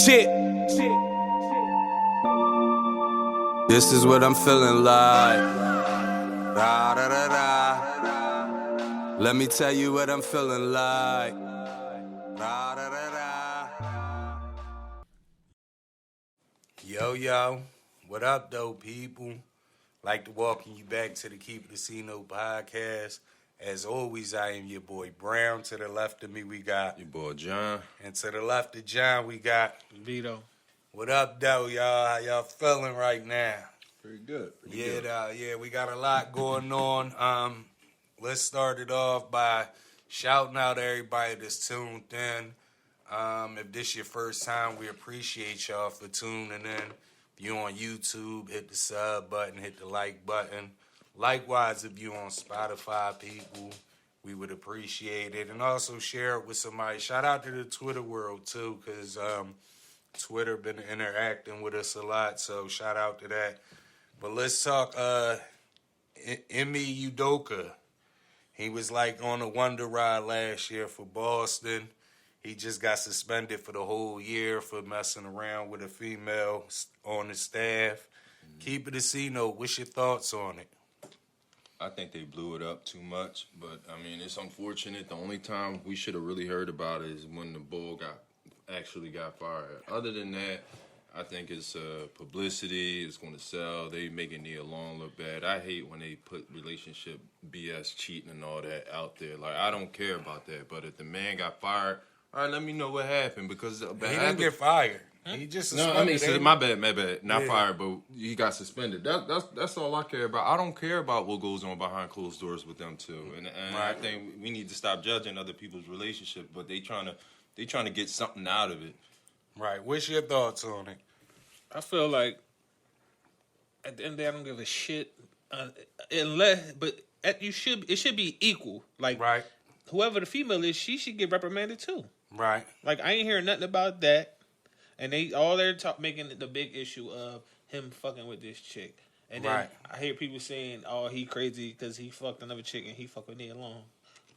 Shit. This is what I'm feeling like. Da, da, da, da. Let me tell you what I'm feeling like. Da, da, da, da. Yo, what up, though, people? Like to welcome you back to the Keep It Casino podcast. As always, I am your boy Brown. To the left of me, we got your boy John. And to the left of John, we got Vito. What up, though, y'all? How y'all feeling right now? Pretty good. Yeah, we got a lot going on. Let's start it off by shouting out everybody that's tuned in. If this your first time, we appreciate y'all for tuning in. If you on YouTube, hit the sub button, hit the like button. Likewise, if you on Spotify, people, we would appreciate it. And also share it with somebody. Shout out to the Twitter world, too, because Twitter been interacting with us a lot, so shout out to that. But let's talk Ime Udoka. He was like on a wonder ride last year for Boston. He just got suspended for the whole year for messing around with a female on the staff. Keep it a C-note. What's your thoughts on it? I think they blew it up too much, but I mean, it's unfortunate. The only time we should have really heard about it is when the bull actually got fired. Other than that, I think it's publicity. It's going to sell. They making Nia Long look bad. I hate when they put relationship BS, cheating, and all that out there. Like, I don't care about that. But if the man got fired, all right, let me know what happened because he didn't get fired. He just suspended. No, I mean, so my bad. Not fired, but he got suspended. That's all I care about. I don't care about what goes on behind closed doors with them too. And right. I think we need to stop judging other people's relationship, but they trying to get something out of it. Right. What's your thoughts on it? I feel like at the end of the day, I don't give a shit. It should be equal. Like, right. Whoever the female is, she should get reprimanded too. Right. Like, I ain't hearing nothing about that. And they're making the big issue of him fucking with this chick. And then I hear people saying, "Oh, he crazy because he fucked another chick and he fucked with Nia Long."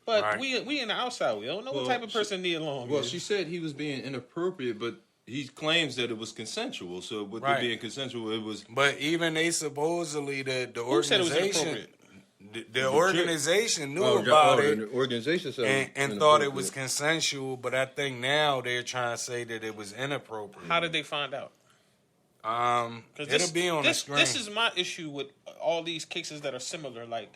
But we in the outside. We don't know what type of person Nia Long is. Well, she said he was being inappropriate, but he claims that it was consensual. So with it being consensual, it was. But even they supposedly the Who said it was organization. inappropriate? The organization knew about it. The organization said and thought it was consensual, but I think now they're trying to say that it was inappropriate. How did they find out? It'll be on the screen. This is my issue with all these cases that are similar. Like,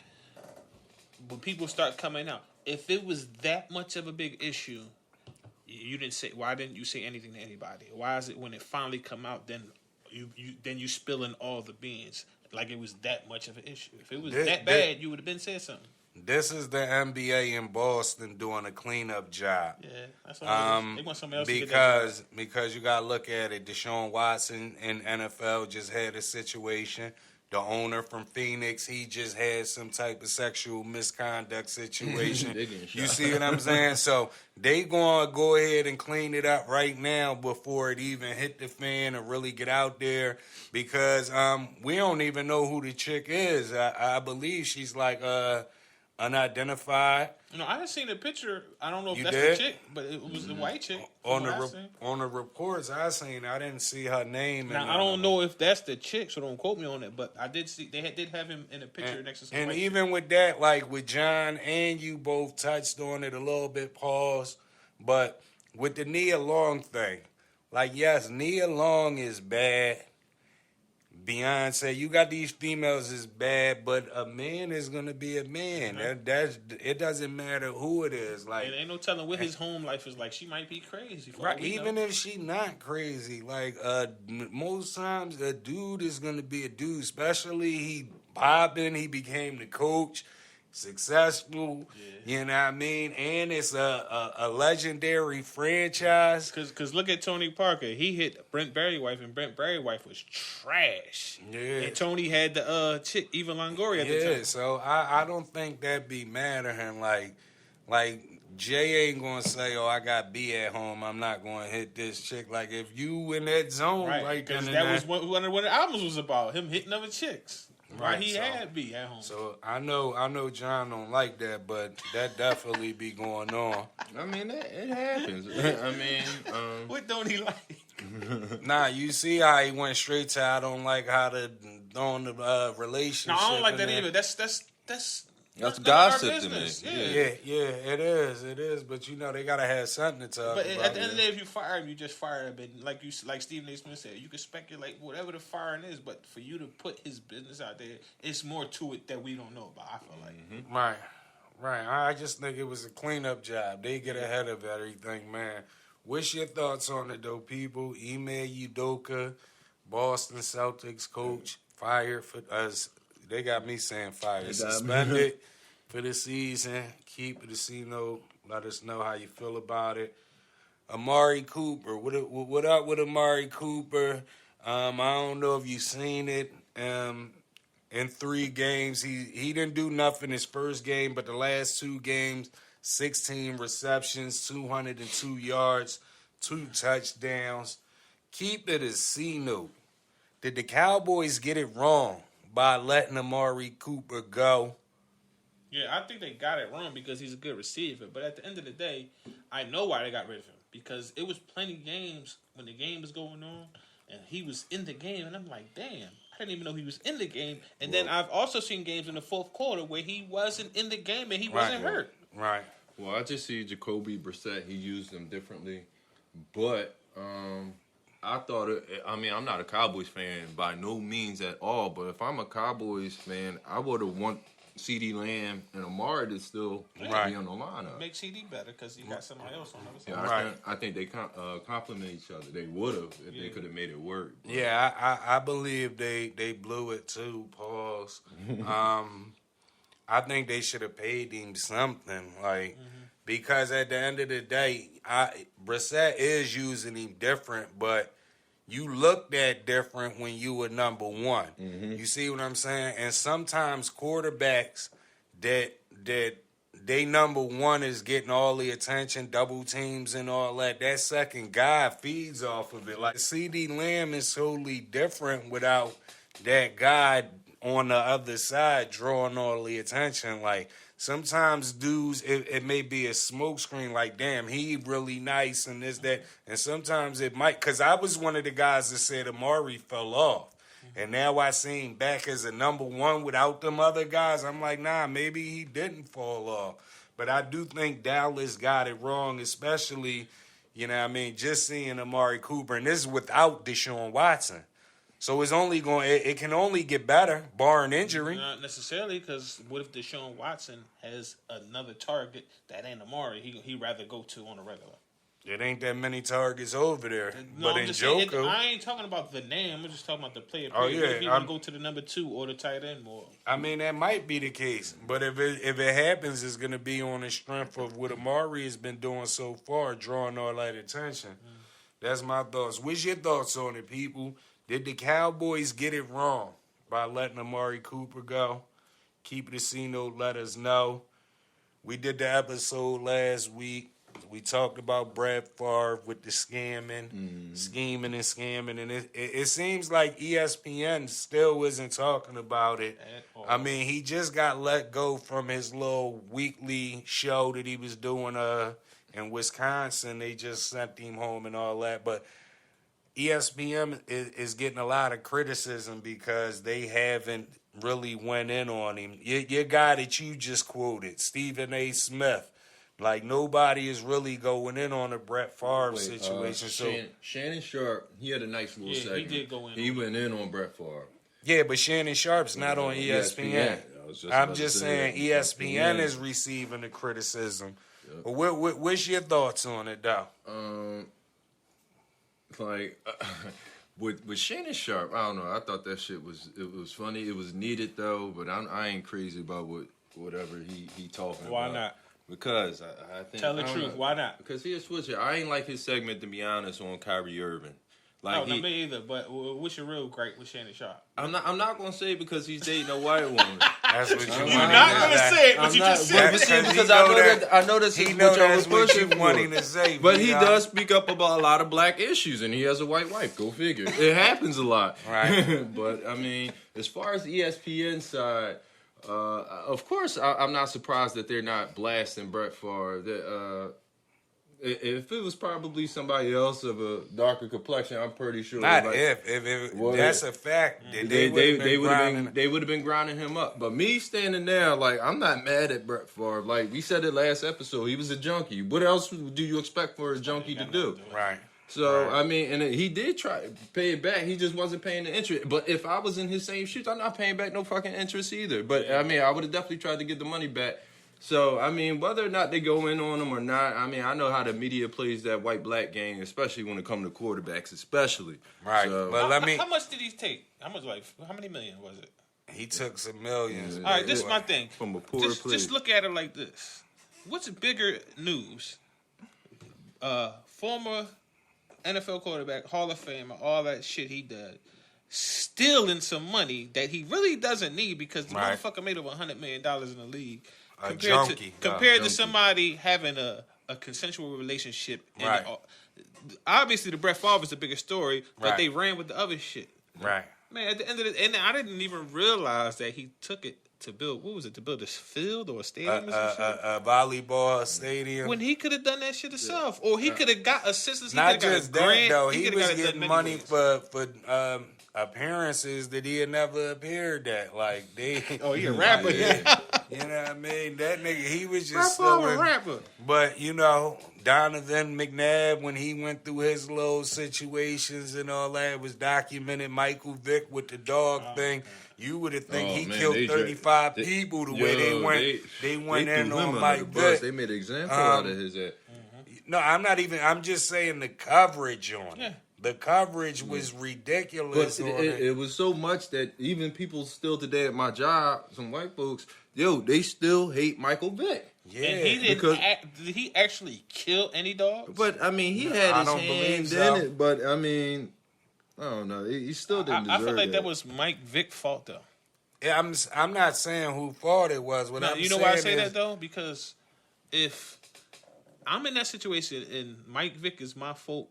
when people start coming out, if it was that much of a big issue, you didn't say. Why didn't you say anything to anybody? Why is it when it finally come out, then you spilling all the beans? Like it was that much of an issue. If it was that bad, you would have been said something. This is the NBA in Boston doing a cleanup job. Yeah, that's all they want somebody else to get that job. Because you gotta look at it. Deshaun Watson in NFL just had a situation. The owner from Phoenix, he just had some type of sexual misconduct situation. You see what I'm saying? So they gonna go ahead and clean it up right now before it even hit the fan or really get out there because we don't even know who the chick is. I believe she's like unidentified. No, I done seen a picture. I don't know if that's did? the chick, but it was the white chick. On the reports I seen, I didn't see her name. Now I don't know if that's the chick, so don't quote me on it. But I did see did have him in a picture next to some. And white even chick. with that, like with John and you both touched on it a little bit, pause. But with the Nia Long thing, like yes, Nia Long is bad. Beyonce, you got these females is bad, but a man is gonna be a man. Mm-hmm. It doesn't matter who it is. Like, and ain't no telling what his home life is like. She might be crazy. Right, even if she not crazy. Like, most times a dude is gonna be a dude. Especially he popping. He became the coach. Successful, you know what I mean? And it's a legendary franchise. Cause look at Tony Parker. He hit Brent Berry's wife, and Brent Berry's wife was trash. Yeah. And Tony had the chick, Eva Longoria at the time. Yeah, so I don't think that be mad at him. Like Jay ain't gonna say, "Oh, I got B at home. I'm not gonna hit this chick." Like if you in that zone, right? Because that was one of the albums was about, him hitting other chicks. Right, he had B at home. So I know John don't like that, but that definitely be going on. I mean, it happens. I mean, what don't he like? Nah, you see how he went straight to I don't like how the on the relationship. No, I don't like and that then- either. That's none of gossip our to me. business. Yeah, it is. But they gotta have something to talk But about. at the end of the day, if you fire him, you just fire him. And like Stephen A. Smith said, you can speculate whatever the firing is, but for you to put his business out there, it's more to it that we don't know about. I feel like. Right. I just think it was a cleanup job. They get ahead of everything, man. What's your thoughts on it, though, people? Ime Udoka, Boston Celtics coach, fired for us. They got me saying fired. Suspended for the season. Keep the C note. Let us know how you feel about it. Amari Cooper. What up with Amari Cooper? I don't know if you've seen it. In 3 games, he didn't do nothing his first game, but the last 2 games, 16 receptions, 202 yards, 2 touchdowns. Keep it a C note. Did the Cowboys get it wrong by letting Amari Cooper go? Yeah, I think they got it wrong because he's a good receiver. But at the end of the day, I know why they got rid of him. Because it was plenty of games when the game was going on, and he was in the game, and I'm like, damn, I didn't even know he was in the game. And then I've also seen games in the fourth quarter where he wasn't in the game and he wasn't hurt. Right. Well, I just see Jacoby Brissett. He used them differently, but I thought I'm not a Cowboys fan by no means at all. But if I'm a Cowboys fan, I would have want CeeDee Lamb and Amari to still be on the lineup. Make CD better because he got somebody else on the other Yeah, side. I think they complement each other. They would have if they could have made it work. But Yeah, I believe they blew it too. Pause. I think they should have paid him something, because at the end of the day, Brissett is using him different, but you looked at different when you were number one. You see what I'm saying? And sometimes quarterbacks that they number one is getting all the attention, double teams and all that. That second guy feeds off of it. Like CeeDee Lamb is totally different without that guy on the other side drawing all the attention. Like sometimes dudes, it may be a smoke screen. Like damn, he really nice and this that. And sometimes it might, because I was one of the guys that said Amari fell off. And now I see him back as a number one without them other guys. I'm like, nah, maybe he didn't fall off. But I do think Dallas got it wrong, especially, just seeing Amari Cooper. And this is without Deshaun Watson. So it's only it can only get better, barring injury. Not necessarily, because what if Deshaun Watson has another target that ain't Amari? He'd rather go to on a regular. It ain't that many targets over there. No, but I'm in just saying, Joker, I ain't talking about the name. I'm just talking about the player. Oh, What yeah, if he want to go to the number 2 or the tight end more? I mean, that might be the case. But if it happens, it's going to be on the strength of what Amari has been doing so far, drawing all that attention. That's my thoughts. What's your thoughts on it, people? Did the Cowboys get it wrong by letting Amari Cooper go? Keep it a C note, let us know. We did the episode last week. We talked about Brett Favre with the scheming and scamming. And it seems like ESPN still isn't talking about it. I mean, he just got let go from his little weekly show that he was doing in Wisconsin. They just sent him home and all that. But ESPN is getting a lot of criticism because they haven't really went in on him. Your guy that you just quoted, Stephen A. Smith, like nobody is really going in on the Brett Favre situation. Shannon Sharp, he had a nice little segment. He did go in. He went in on Brett Favre. Yeah, but Shannon Sharp's not on ESPN. I'm just saying ESPN is receiving the criticism. Yep. But what's your thoughts on it, though? With Shannon Sharp, I don't know. I thought that shit was funny. It was needed though, but I ain't crazy about whatever he talking about. Why not? Because I think tell the truth. Why not? Because he a switcher. I ain't like his segment, to be honest, on Kyrie Irving. Like no, me either. But what's your real gripe with Shannon Sharp? I'm not gonna say it because he's dating a white woman. That's what you're not gonna say it, but you just said it. Because I know that's what y'all was pushing for. But he does speak up about a lot of black issues, and he has a white wife. Go figure. It happens a lot. Right. But I mean, as far as the ESPN side, of course, I'm not surprised that they're not blasting Brett Favre. If it was probably somebody else of a darker complexion, I'm pretty sure. Not like, if Well, that's a fact. They would have been grinding him up. But me standing there, like, I'm not mad at Brett Favre. Like we said it last episode, he was a junkie. What else do you expect for a junkie to do? Right. So Right. I mean, and he did try to pay it back. He just wasn't paying the interest. But if I was in his same shoes, I'm not paying back no fucking interest either. But I mean, I would have definitely tried to get the money back. So I mean, whether or not they go in on him or not, I mean, I know how the media plays that white-black game, especially when it comes to quarterbacks, especially. Right. So, But let me. How much did he take? How many million was it? He took some millions. Yeah. All right, this is my thing. from a poor Just place. look at it like this. What's bigger news? Former NFL quarterback, Hall of Famer, all that shit he did, stealing some money that he really doesn't need because the Right. motherfucker made over $100 million in the league. A Compared junkie. to junkie. somebody having a consensual relationship. And Right. Obviously, the Brett Favre is the bigger story, but Right. they ran with the other shit. Right. Man, at the end of the, and I didn't even realize that he took it to build. What was it? To build this field or a stadium or some shit? A volleyball stadium. When he could have done that shit himself, or he could have got assistance. He Not coulda got just a that grant. though. He coulda was got it done getting many money ways. for appearances that he had never appeared at. Like they. Oh, he a rapper. Yeah. You know what I mean? That nigga, he was just Brett Favre, stealing. rapper. But you know, Donovan McNabb, when he went through his little situations and all that, it was documented. Michael Vick with the dog thing. You would have think Oh, he man, killed they 35 they- people the yo, way they went. They went they in threw him on under Mike the bus. Vick. They made an example out of his ass. No, I'm not even. I'm just saying the coverage on it. The coverage was ridiculous. But on it was so much that even people still today at my job, some white folks, they still hate Michael Vick. Yeah, And he didn't. because- Did he actually kill any dogs? But I mean, he had I his don't hand believe in so. it. But I mean, I don't know. He still didn't I deserve feel like that was Mike Vick's fault though. Yeah, I'm not saying who fault it was. What Now, I'm you know saying why I say is, that though? Because if I'm in that situation and Mike Vick is my fault,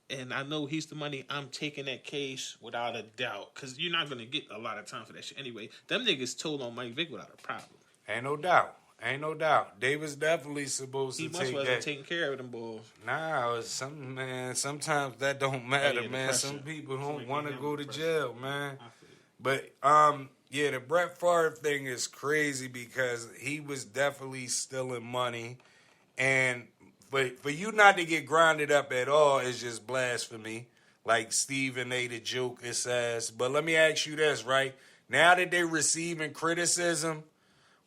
and I know he's the money, I'm taking that case without a doubt. Because you're not gonna get a lot of time for that shit anyway. Them niggas told on Mike Vick without a problem. Ain't no doubt. Ain't no doubt. They was definitely supposed He to must take wasn't that. taking care of them boys. Nah, it's some man. Sometimes that don't matter, yeah, the man. pressure. Some people don't Somebody want to can't go to handle the jail, man. I feel it. But yeah, the Brett Favre thing is crazy because he was definitely stealing money, and for you not to get grounded up at all is just blasphemy. Like Stephen A. the joke it says. But let me ask you this, right? Now that they're receiving criticism,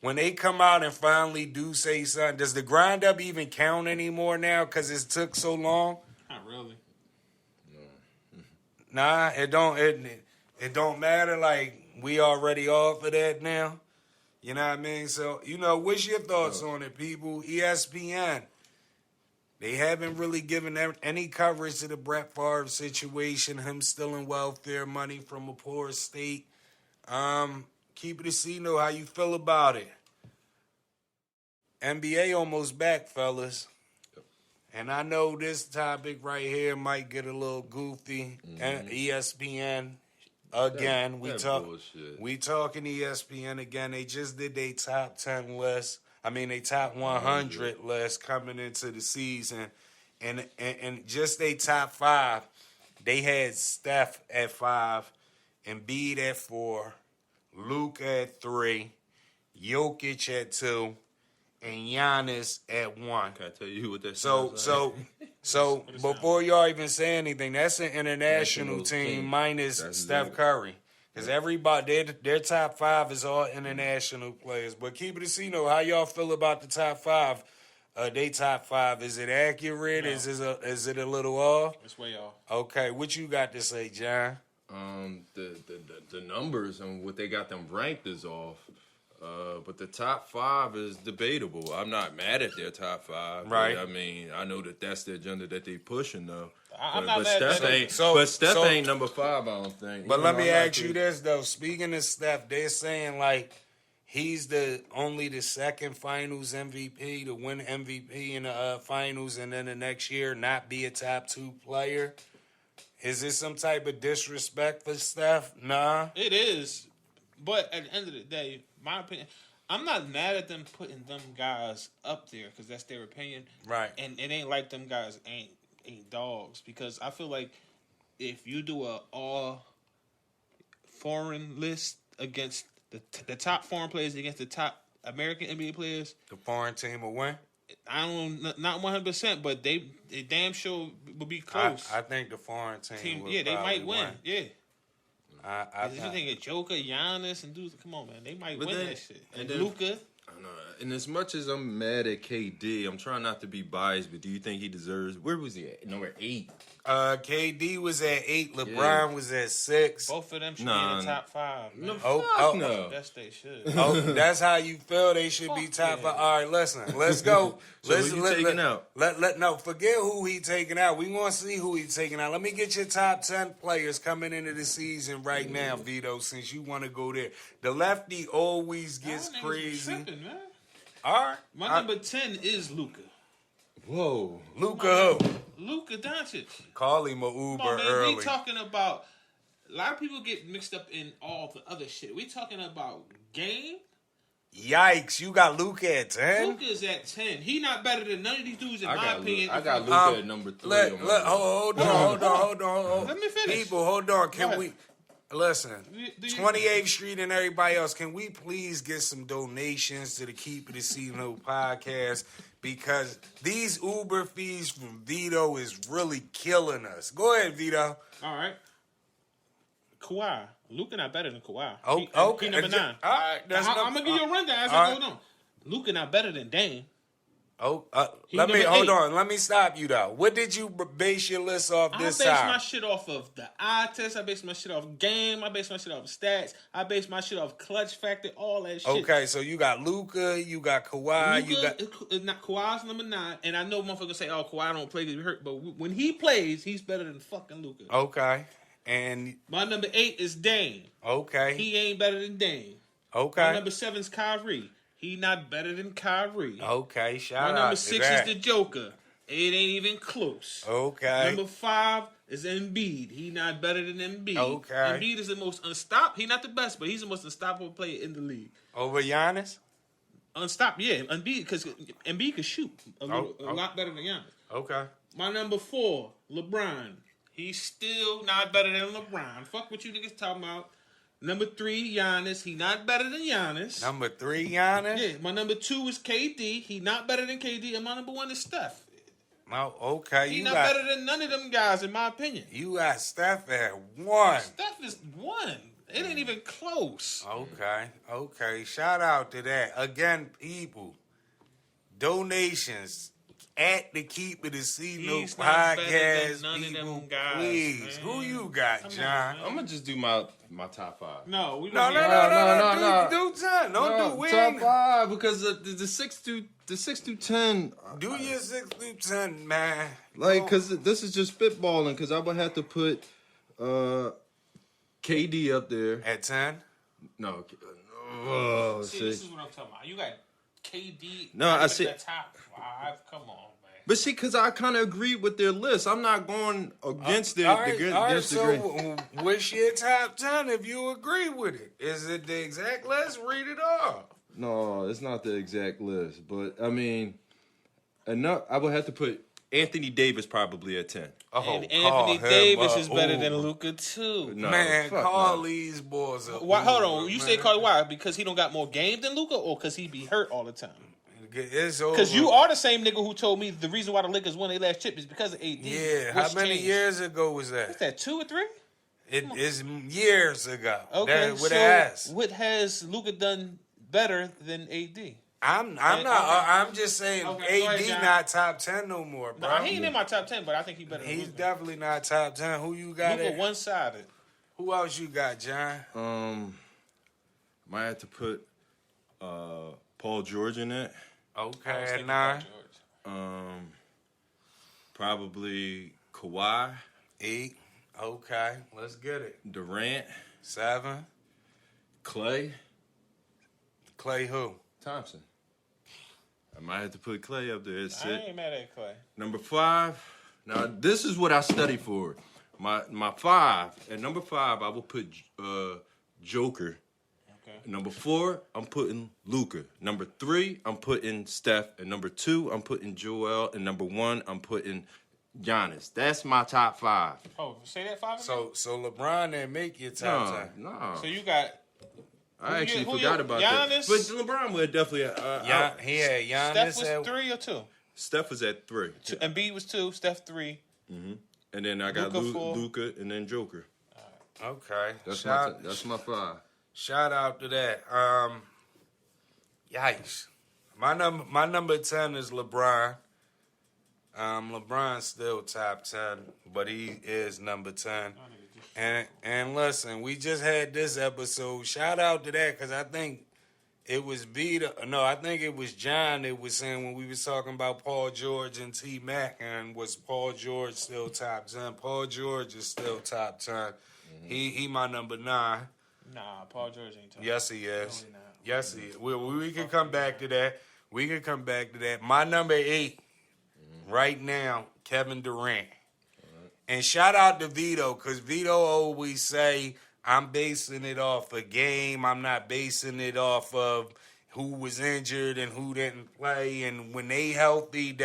when they come out and finally do say something, does the grind up even count anymore now because it took so long? Not really. Nah, it don't. It don't matter. Like we already off of that now. You know what I mean? So what's your thoughts on it, people? ESPN. They haven't really given any coverage to the Brett Favre situation. Him stealing welfare money from a poor state. Keep it a C. Know how you feel about it. NBA almost back, fellas. And I know this topic right here might get a little goofy. And ESPN again. We talking ESPN again. They just did their top 10 list. I mean, they top 100 list coming into the season, and just they top 5. They had Steph at 5, Embiid at 4, Luke at 3, Jokic at 2, and Giannis at 1. Can I tell you what that So before y'all even say anything, that's an international National team team. minus That's Steph it. Curry. Because everybody, their top 5 is all international players. But keep it a C, how y'all feel about the top 5? They top 5. Is it accurate? No. Is it a little off? It's way off. Okay, what you got to say, John? The numbers and what they got them ranked is off. But the top 5 is debatable. I'm not mad at their top 5. Right. But, I mean, I know that's the agenda that they pushing though. I'm but, not but mad at Steph that. ain't. So- but Steph so- ain't number 5. I don't think. But let me I'm not ask you too- this, though. Speaking of Steph, they're saying, like, he's only the second finals MVP to win MVP in the finals and then the next year not be a top 2 player. Is this some type of disrespect for Steph? Nah. It is, but at the end of the day, my opinion, I'm not mad at them putting them guys up there because that's their opinion, Right. and it ain't like them guys ain't dogs, because I feel like if you do a all foreign list against the top foreign players against the top American NBA players, The foreign team will win. I don't not 100%, but they damn sure will be close. I think the foreign team will yeah, they probably might win. Yeah. I If you think of Joker, Giannis, and dudes, come on, man, they might But win then- that shit. and And then- Luka, I know. And as much as I'm mad at KD, I'm trying not to be biased, but do you think he deserves? Where was he at? Number 8. KD was at 8. LeBron was at 6. both of them should Nah. be in the top 5. Man. No, Oh, fuck oh. no. Yes, they should. Oh, that's how you feel. They should be Fuck top yeah. 5. All right, listen. Let's go. So who you taking out? No, forget who he taking out. We want to see who he taking out. Let me get your top 10 players coming into the season right now, Vito, since you want to go there. The lefty always gets Y'all niggas be crazy. tripping, man. All right. My number 10 is Luka. Whoa. Luka who? Luka Doncic. Call him a Come Uber on, man. early. We talking about. A lot of people get mixed up in all the other shit. We talking about game. Yikes, you got Luka at 10? Luka's at 10. He not better than none of these dudes in my opinion. I got Luka Um, at number 3. Hold on. Let me finish. People, hold on. Can Go we ahead. listen? Do you- 28th Street and everybody else, can we please get some donations to the Keep It a Seasonal podcast? Because these Uber fees from Vito is really killing us. Go ahead, Vito. All right. Kawhi. Luka not better than Kawhi. Oh, He okay. number 9. All right, that's I'm gonna give you a rundown as all I right. go on. Luka not better than Dame. He Let me number hold 8. on. Let me stop you though. What did you base your list off I this base my time? shit off of the eye test. I base my shit off game. I base my shit off stats. I base my shit off clutch factor. All that shit. Okay, so you got Luka, you got Kawhi, you got Not Kawhi's number 9, and I know motherfuckers say, "Oh, Kawhi don't play because he hurt," but when he plays, he's better than fucking Luka. okay, and My number 8 is Dame. okay, He ain't better than Dame. My okay, number 7 is Kyrie. He not better than Kyrie. okay. My Shout number out to 6 that. is the Joker. It ain't even close. Okay, Number 5 is Embiid. He not better than Embiid. Okay. Embiid is the most unstoppable. He not the best, but he's the most unstoppable player in the league. over Giannis. Unstoppable, yeah. Embiid, because Embiid can shoot a Oh. lot better than Giannis. Okay, My number 4, LeBron. He's still not better than LeBron. Fuck what you niggas talking about. Number 3, Giannis. He not better than Giannis. number 3, Giannis. Yeah, my number 2 is KD. He not better than KD. And my number 1 is Steph. Oh, okay, He you not got better than none of them guys, in my opinion. you got Steph at 1. Steph is 1. It ain't even close. Okay. Shout out to that again, people. Donations at the Keep It a Seasonal He's not better podcast. than none of them People, guys, please. man. Who you got, Come on, John? man. I'm gonna just do my top 5. No, we No. no. Do 10. Don't do win. top 5 because the 6 through 10. Do your 6 through 10, man. Like, cause this is just spitballing. Cause I would have to put KD up there. At 10. No. Oh, See, see. this is what I'm talking about. You got KD. No, I in see- the top 5. Come on, man. But see, cause I kind of agree with their list. I'm not going against All right, against the so grain. what's your top 10 if you agree with it? Is it the exact list? Read it off. No, it's not the exact list, but I mean, enough. I would have to put Anthony Davis probably at 10. Oh, And call Anthony him Davis up. is better than Ooh. Luka too. No, Man, fuck call no. these boys up. Why, hold Ooh, on. You man. say Carly why? Because he don't got more game than Luka, or because he be hurt all the time? It's over. Because you are the same nigga who told me the reason why the Lakers won their last chip is because of AD. Yeah, how What's many changed? years ago was What's that? that, 2 or 3? It is years ago. Okay, That, with so ass. what has Luka done better than AD? I'm Okay. not. I'm just saying Okay, go AD ahead, John. not top 10 no more, bro. No, he ain't in my top 10, but I think he better than He's Luka. definitely not top 10. Who you got? Luka At? one-sided. Who else you got, John? Might have to put Paul George in it. I was Okay, at thinking 9. about George. Probably Kawhi, 8. Okay, let's get it. Durant, 7. Clay Clay who? Thompson. I might have to put Clay up there. That's I it. ain't mad at Clay. Number 5. Now this is what I study for. My 5 at number 5, I will put Joker. Number 4, I'm putting Luka. Number 3, I'm putting Steph. And number 2, I'm putting Joel. And number 1, I'm putting Giannis. That's my top 5. Oh, say that 5 again? So LeBron didn't make your top 10. No. So you got I actually who forgot you- about Giannis? that. But LeBron would definitely. He had Giannis. Steph was 3 or 2? Steph was at 3. Embiid was 2, Steph 3. And then I got Luka 4. Luka and then Joker. Okay. That's my 5. Shout out to that. Yikes. My number 10 is LeBron. LeBron's still top 10, but he is number 10. And listen, we just had this episode. Shout out to that because I think it was I think it was John that was saying when we was talking about Paul George and T Mac, and was Paul George still top 10? Paul George is still top 10. Mm-hmm. He my number 9. Nah, Paul George ain't top. Yes, he is. No, he not. Yes, he is. We can come back to that. My number 8 right now, Kevin Durant. And shout out to Vito, because Vito always say, I'm basing it off a game. I'm not basing it off of who was injured and who didn't play. And when they healthy,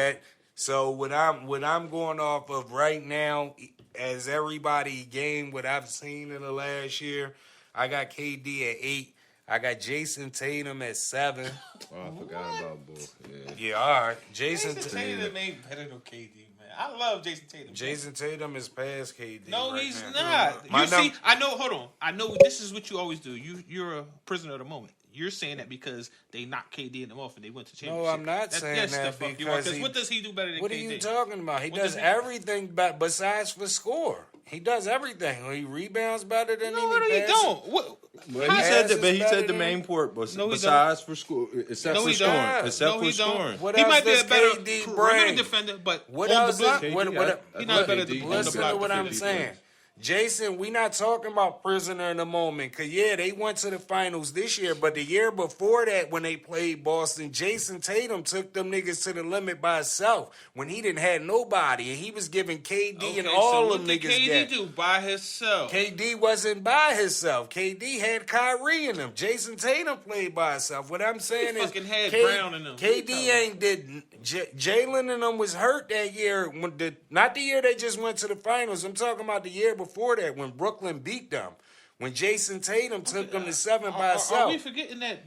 so what I'm going off of right now, as everybody game, what I've seen in the last year, I got KD at 8. I got Jason Tatum at 7. Oh, I forgot about Bull. Yeah, all right. Jason Tatum ain't better than KD, man. I love Jason Tatum. Jason Tatum is past KD. No, right he's now. not. I know. Hold on. I know this is what you always do. You're a prisoner of the moment. You're saying that because they knocked KD in the off and they went to championship. No, I'm not saying that because what does he do better than KD? What are you talking about? He does everything besides for score. He does everything. He rebounds better than him. No, he don't. What? Well, he said the main port, but besides for score, except for scoring. What he else might be does a better KD perimeter bring? defender, but What on else the block, is, he's not better than on the listen block. to what I'm saying. Jason, we not talking about prisoner in the moment. Because, yeah, they went to the finals this year. But the year before that, when they played Boston, Jason Tatum took them niggas to the limit by himself when he didn't have nobody. And he was giving KD and all them niggas KD that. do by himself? KD wasn't by himself. KD had Kyrie in him. Jason Tatum played by himself. What I'm saying He is fucking had Brown in them. KD ain't did. Jalen and them was hurt that year. Not the year they just went to the finals. I'm talking about the year before that when Brooklyn beat them. When Jason Tatum took them to 7 by himself. Are we forgetting that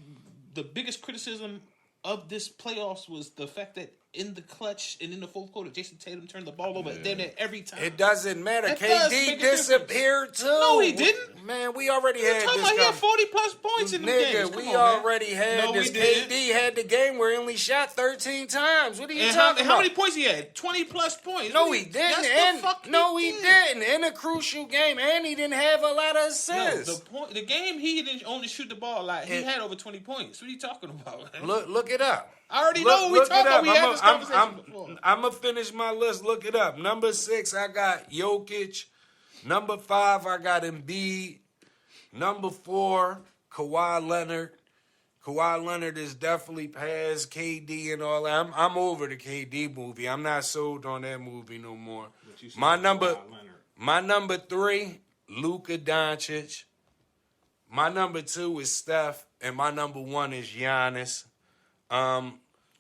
the biggest criticism of this playoffs was the fact that in the clutch and in the fourth quarter, Jason Tatum turned the ball over damn near every time? It doesn't matter. It does KD make a disappeared too. No, he didn't. Man, we already had Talking this. about he had 40-plus points in the games. Nigga, Come we on, man. already had No, this. we didn't. KD had the game where he only shot 13 times. What are you And talking how about? many points he had? 20-plus points. No, he didn't. Yes, the fuck he didn't. In a crucial game, and he didn't have a lot of assists. The game he didn't only shoot the ball a lot. He had over 20 points. What are you talking about? Man? Look it up. I already know what we talking about. We had this conversation before. I'm going to finish my list. Look it up. Number 6, I got Jokic. Number 5, I got Embiid. Number 4, Kawhi Leonard. Kawhi Leonard is definitely past KD and all that. I'm over the KD movie. I'm not sold on that movie no more. My number 3, Luka Doncic. My number 2 is Steph, and my number 1 is Giannis.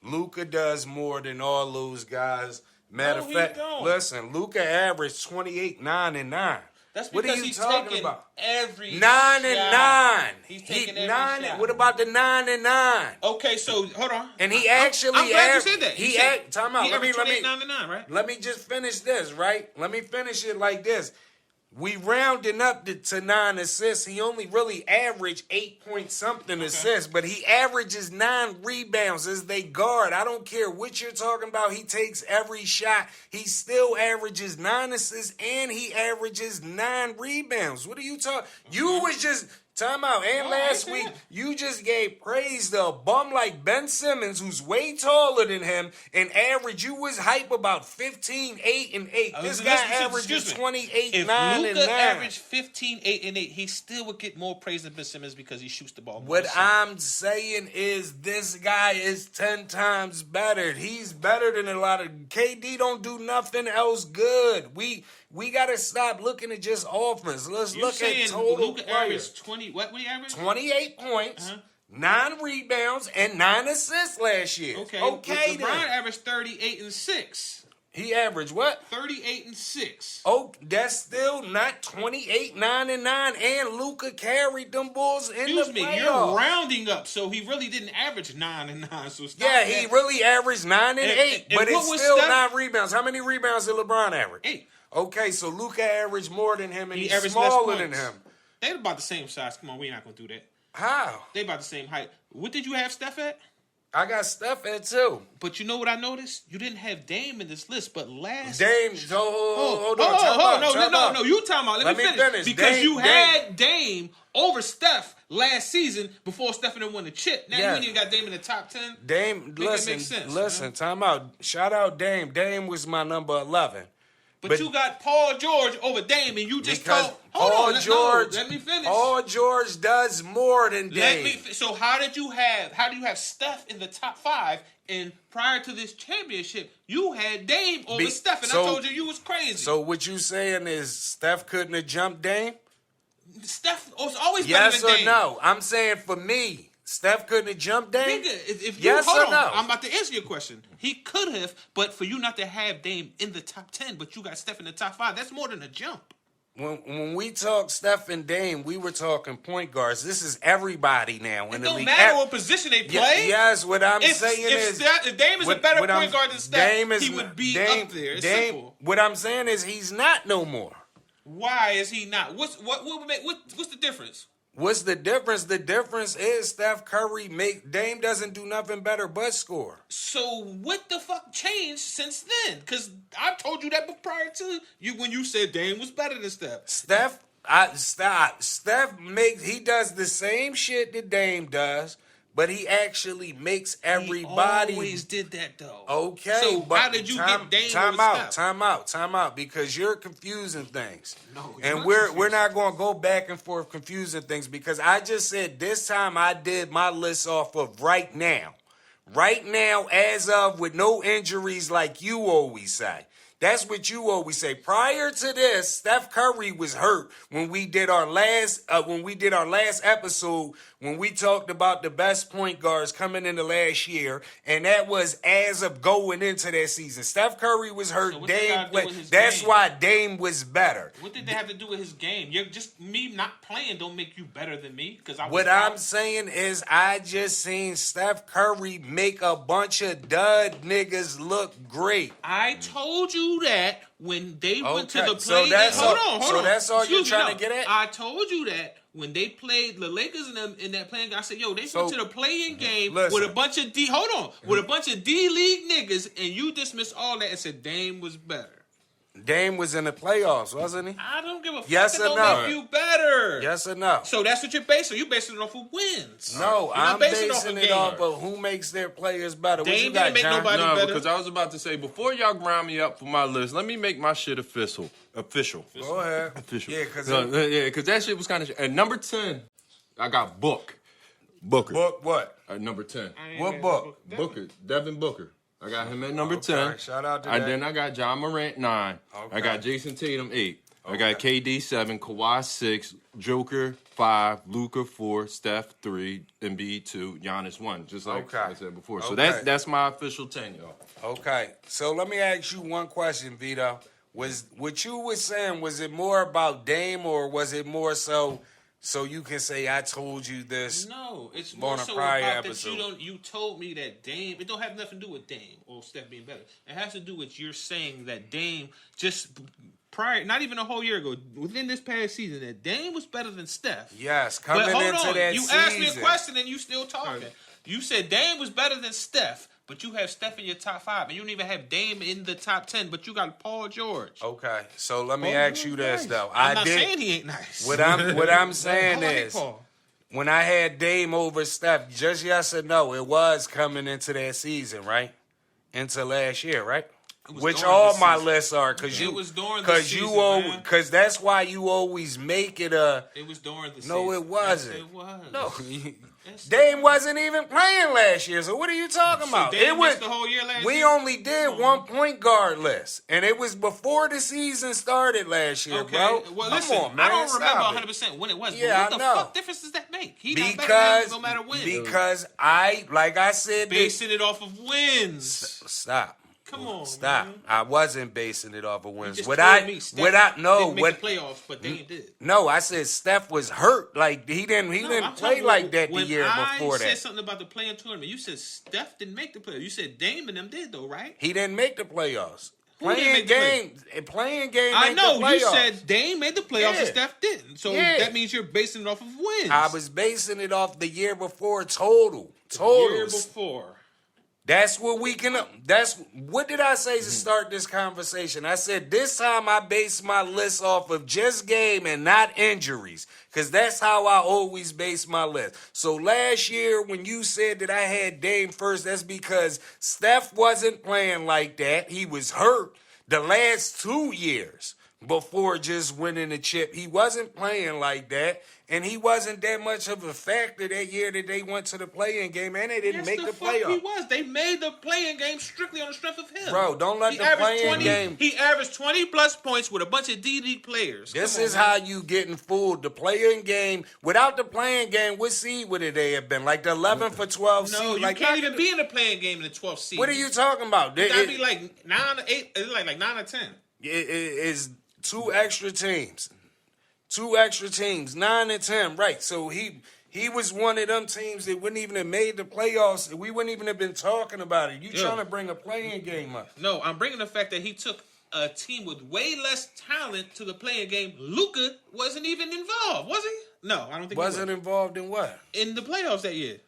Luka does more than all those guys. Matter of fact, listen, Luka averaged 28, 9, and 9. That's what because are you he's talking taking about? every 9 shot. and 9. He's taking every 9. shot. What about the 9 and 9? Okay, so hold on. And he actually I'm glad you said that. Time out. Let me 9 right? Let me just finish this, right? Let me finish it like this. We rounding up to 9 assists. He only really averaged 8 point something assists, but he averages 9 rebounds as they guard. I don't care what you're talking about. He takes every shot. He still averages 9 assists and he averages 9 rebounds. What are you talking? You was just time out. And last week, you just gave praise to a bum like Ben Simmons, who's way taller than him, and average. You was hype about 15, 8, and 8. This guy averages 28, 9, and 9. If Luka averaged 15, 8, and 8, he still would get more praise than Ben Simmons because he shoots the ball more. What I'm saying is this guy is 10 times better. He's better than a lot of... KD don't do nothing else good. We got to stop looking at just offense. Let's look at total Luka players. averaged 20 What he averaged? 28 points, 9 rebounds, and 9 assists last year. Okay. Okay, LeBron then. averaged 38 and 6. He averaged what? 38 and 6. Oh, that's still not 28, 9, and 9. And Luka carried them Bulls in Excuse the me, playoffs. you're rounding up, so he really didn't average 9 and 9. So stop Yeah, that. he really averaged 9 and 8, and but what it's was still Steph? 9 rebounds. How many rebounds did LeBron average? 8. Okay, so Luka averaged more than him, and He he's averaged less smaller than points. him. They're about the same size. Come on, we're not gonna do that. How? They about the same height. What did you have Steph at? I got Steph at 2. But you know what I noticed? You didn't have Dame in this list, but last Dame, hold on. No, you talking about? Let me finish. Because Dame, you had Dame over Steph last season before Steph and them won the chip. Now Yeah. you ain't got Dame in the top 10. Dame, Make it make sense, man. time out. Shout out Dame. Dame was my number 11. But you got Paul George over Dame, and you just Because told. Hold Paul on, George, let me finish. Paul George does more than Dame. So how do you have Steph in the top 5? And prior to this championship, you had Dame over Steph, and I told you was crazy. So what you saying is Steph couldn't have jumped Dame? Steph was always Yes better than or Dame. no? I'm saying for me, Steph couldn't have jumped Dame? Nigga, if you Yes hold or on, no? I'm about to answer your question. He could have, but for you not to have Dame in the top 10, but you got Steph in the top 5, that's more than a jump. When we talk Steph and Dame, we were talking point guards. This is everybody now in It the don't league. matter what position they play. Yes, what I'm saying is If Dame is a better point guard than Steph, he would be Dame, up there. It's Dame, simple. what I'm saying is he's not no more. Why is he not? What's the difference? What's the difference? The difference is Steph Curry Dame doesn't do nothing better but score. So what the fuck changed since then? Because I told you that prior to you when you said Dame was better than Steph. Steph he does the same shit that Dame does, but he actually makes everybody. He always did that though. Okay, so but how did you get Dame over Steph? Time out, because you're confusing things. No, you're and not we're confusing. not going to go back and forth confusing things because I just said this time I did my list off of right now. Right now, as of with no injuries like you always say. That's what you always say. Prior to this, Steph Curry was hurt when we did our last episode when we talked about the best point guards coming into last year, and that was as of going into that season. Steph Curry was hurt. So what they Dame gotta do played. with his That's game? why Dame was better. What did that have to do with his game? You're just me not playing don't make you better than me because I was What out. I'm saying is I just seen Steph Curry make a bunch of dud niggas look great. I told you that when they went to Okay, the so play. that's Hold all- on. so that's all you're Excuse me, trying to get at? I told you that when they played the Lakers in that playing game. I said, "Yo, they So- went to the playing game Listen. with a bunch of D. Hold on, with a bunch of D League niggas, and you dismissed all that and said Dame was better. Dame was in the playoffs, wasn't he? I don't give a fuck. Yes That or don't no? make you better. Yes or no? So that's what you're basing. You basing it off of wins. No, You're I'm not basing it game. off of who makes their players better. What Dame you got, didn't make John? nobody No, better. because I was about to say before y'all grind me up for my list, let me make my shit official. Go ahead. Official. Yeah, because because that shit was kind of. At number 10, I got Booker. book what? At number 10, What book? Booker, Devin Booker. I got him at number 10. Shout out to And that. then I got John Morant 9. Okay. I got Jason Tatum 8. I Okay. got KD 7, Kawhi 6, Joker 5, Luka 4, Steph 3, Embiid 2, Giannis 1. Just like Okay. I said before. So Okay. that's my official 10, y'all. Okay, so let me ask you one question, Vito. Was what you were saying, was it more about Dame or was it more so you can say I told you this? No, it's On more a so prior about episode. that you told me that Dame. It don't have nothing to do with Dame or Steph being better. It has to do with you're saying that Dame just prior, not even a whole year ago, within this past season, that Dame was better than Steph. Yes, coming But hold into on, that you season. asked me a question and you still talking. You said Dame was better than Steph, but you have Steph in your top 5, and you don't even have Dame in the top 10. But you got Paul George. Okay, so let me Paul ask George you this nice. though. I'm I not did. saying he ain't nice. What I'm saying I like is, Paul. when I had Dame over Steph, just yes or no, it was coming into that season, right? Into last year, right? was Which during all the my season. lists are because It was during the season, man. because that's why you always make it a. It was during the No, season. it wasn't. Yes, it was. No, Dame wasn't even playing last year. So what are you talking about? Dame It was missed the whole year last we year? only did one point guard list, and it was before the season started last year, Okay. bro. Well, Come listen, on, man. I don't remember Stop it. 100% when it was. Yeah, but what I the know. fuck difference does that make? He not better than him no matter when. Because like I said, Basing it off of wins. stop. Come on, Stop. man. I wasn't basing it off of You wins. just What told I me Steph what I no didn't make what the playoffs, but Dame did. no, I said Steph was hurt. Like he didn't I'm play talking like that the when year before I said that. something about the playing tournament. You said Steph didn't make the playoffs. You said Dame and them did though, right? He didn't make the playoffs. Who didn't Playing make the game. I ain't know the you playoffs. said Dame made the playoffs Yeah. and Steph didn't. So Yeah. that means you're basing it off of wins. I was basing it off the year before total. year Totals. before. That's what we can. That's what did I say to start this conversation? I said this time I base my list off of just game and not injuries, because that's how I always base my list. So last year when you said that I had Dame first, that's because Steph wasn't playing like that. He was hurt the last 2 years before just winning the chip. He wasn't playing like that. And he wasn't that much of a factor that year that they went to the play-in game, and they didn't Yes, make the fuck he playoffs. was. They made the playing game strictly on the strength of him. Bro, don't let He the averaged play-in 20 game. He averaged 20 plus points with a bunch of D League players. This Come on, is man. how you getting fooled. The playing game, without the playing game, what seed would it have been? Like the 11 for 12 No, seed? you Like, can't not even the- be in the playing game in the 12th seed. What are you talking about? That'd be like 9 or 8. It's like 9 or 10. It is two extra teams. 9 and 10, right? So he was one of them teams that wouldn't even have made the playoffs. We wouldn't even have been talking about it. You Yeah. trying to bring a playing game up? No, I'm bringing the fact that he took a team with way less talent to the playing game. Luka wasn't even involved, was he? No, I don't think Wasn't he was. involved in what? In the playoffs that year.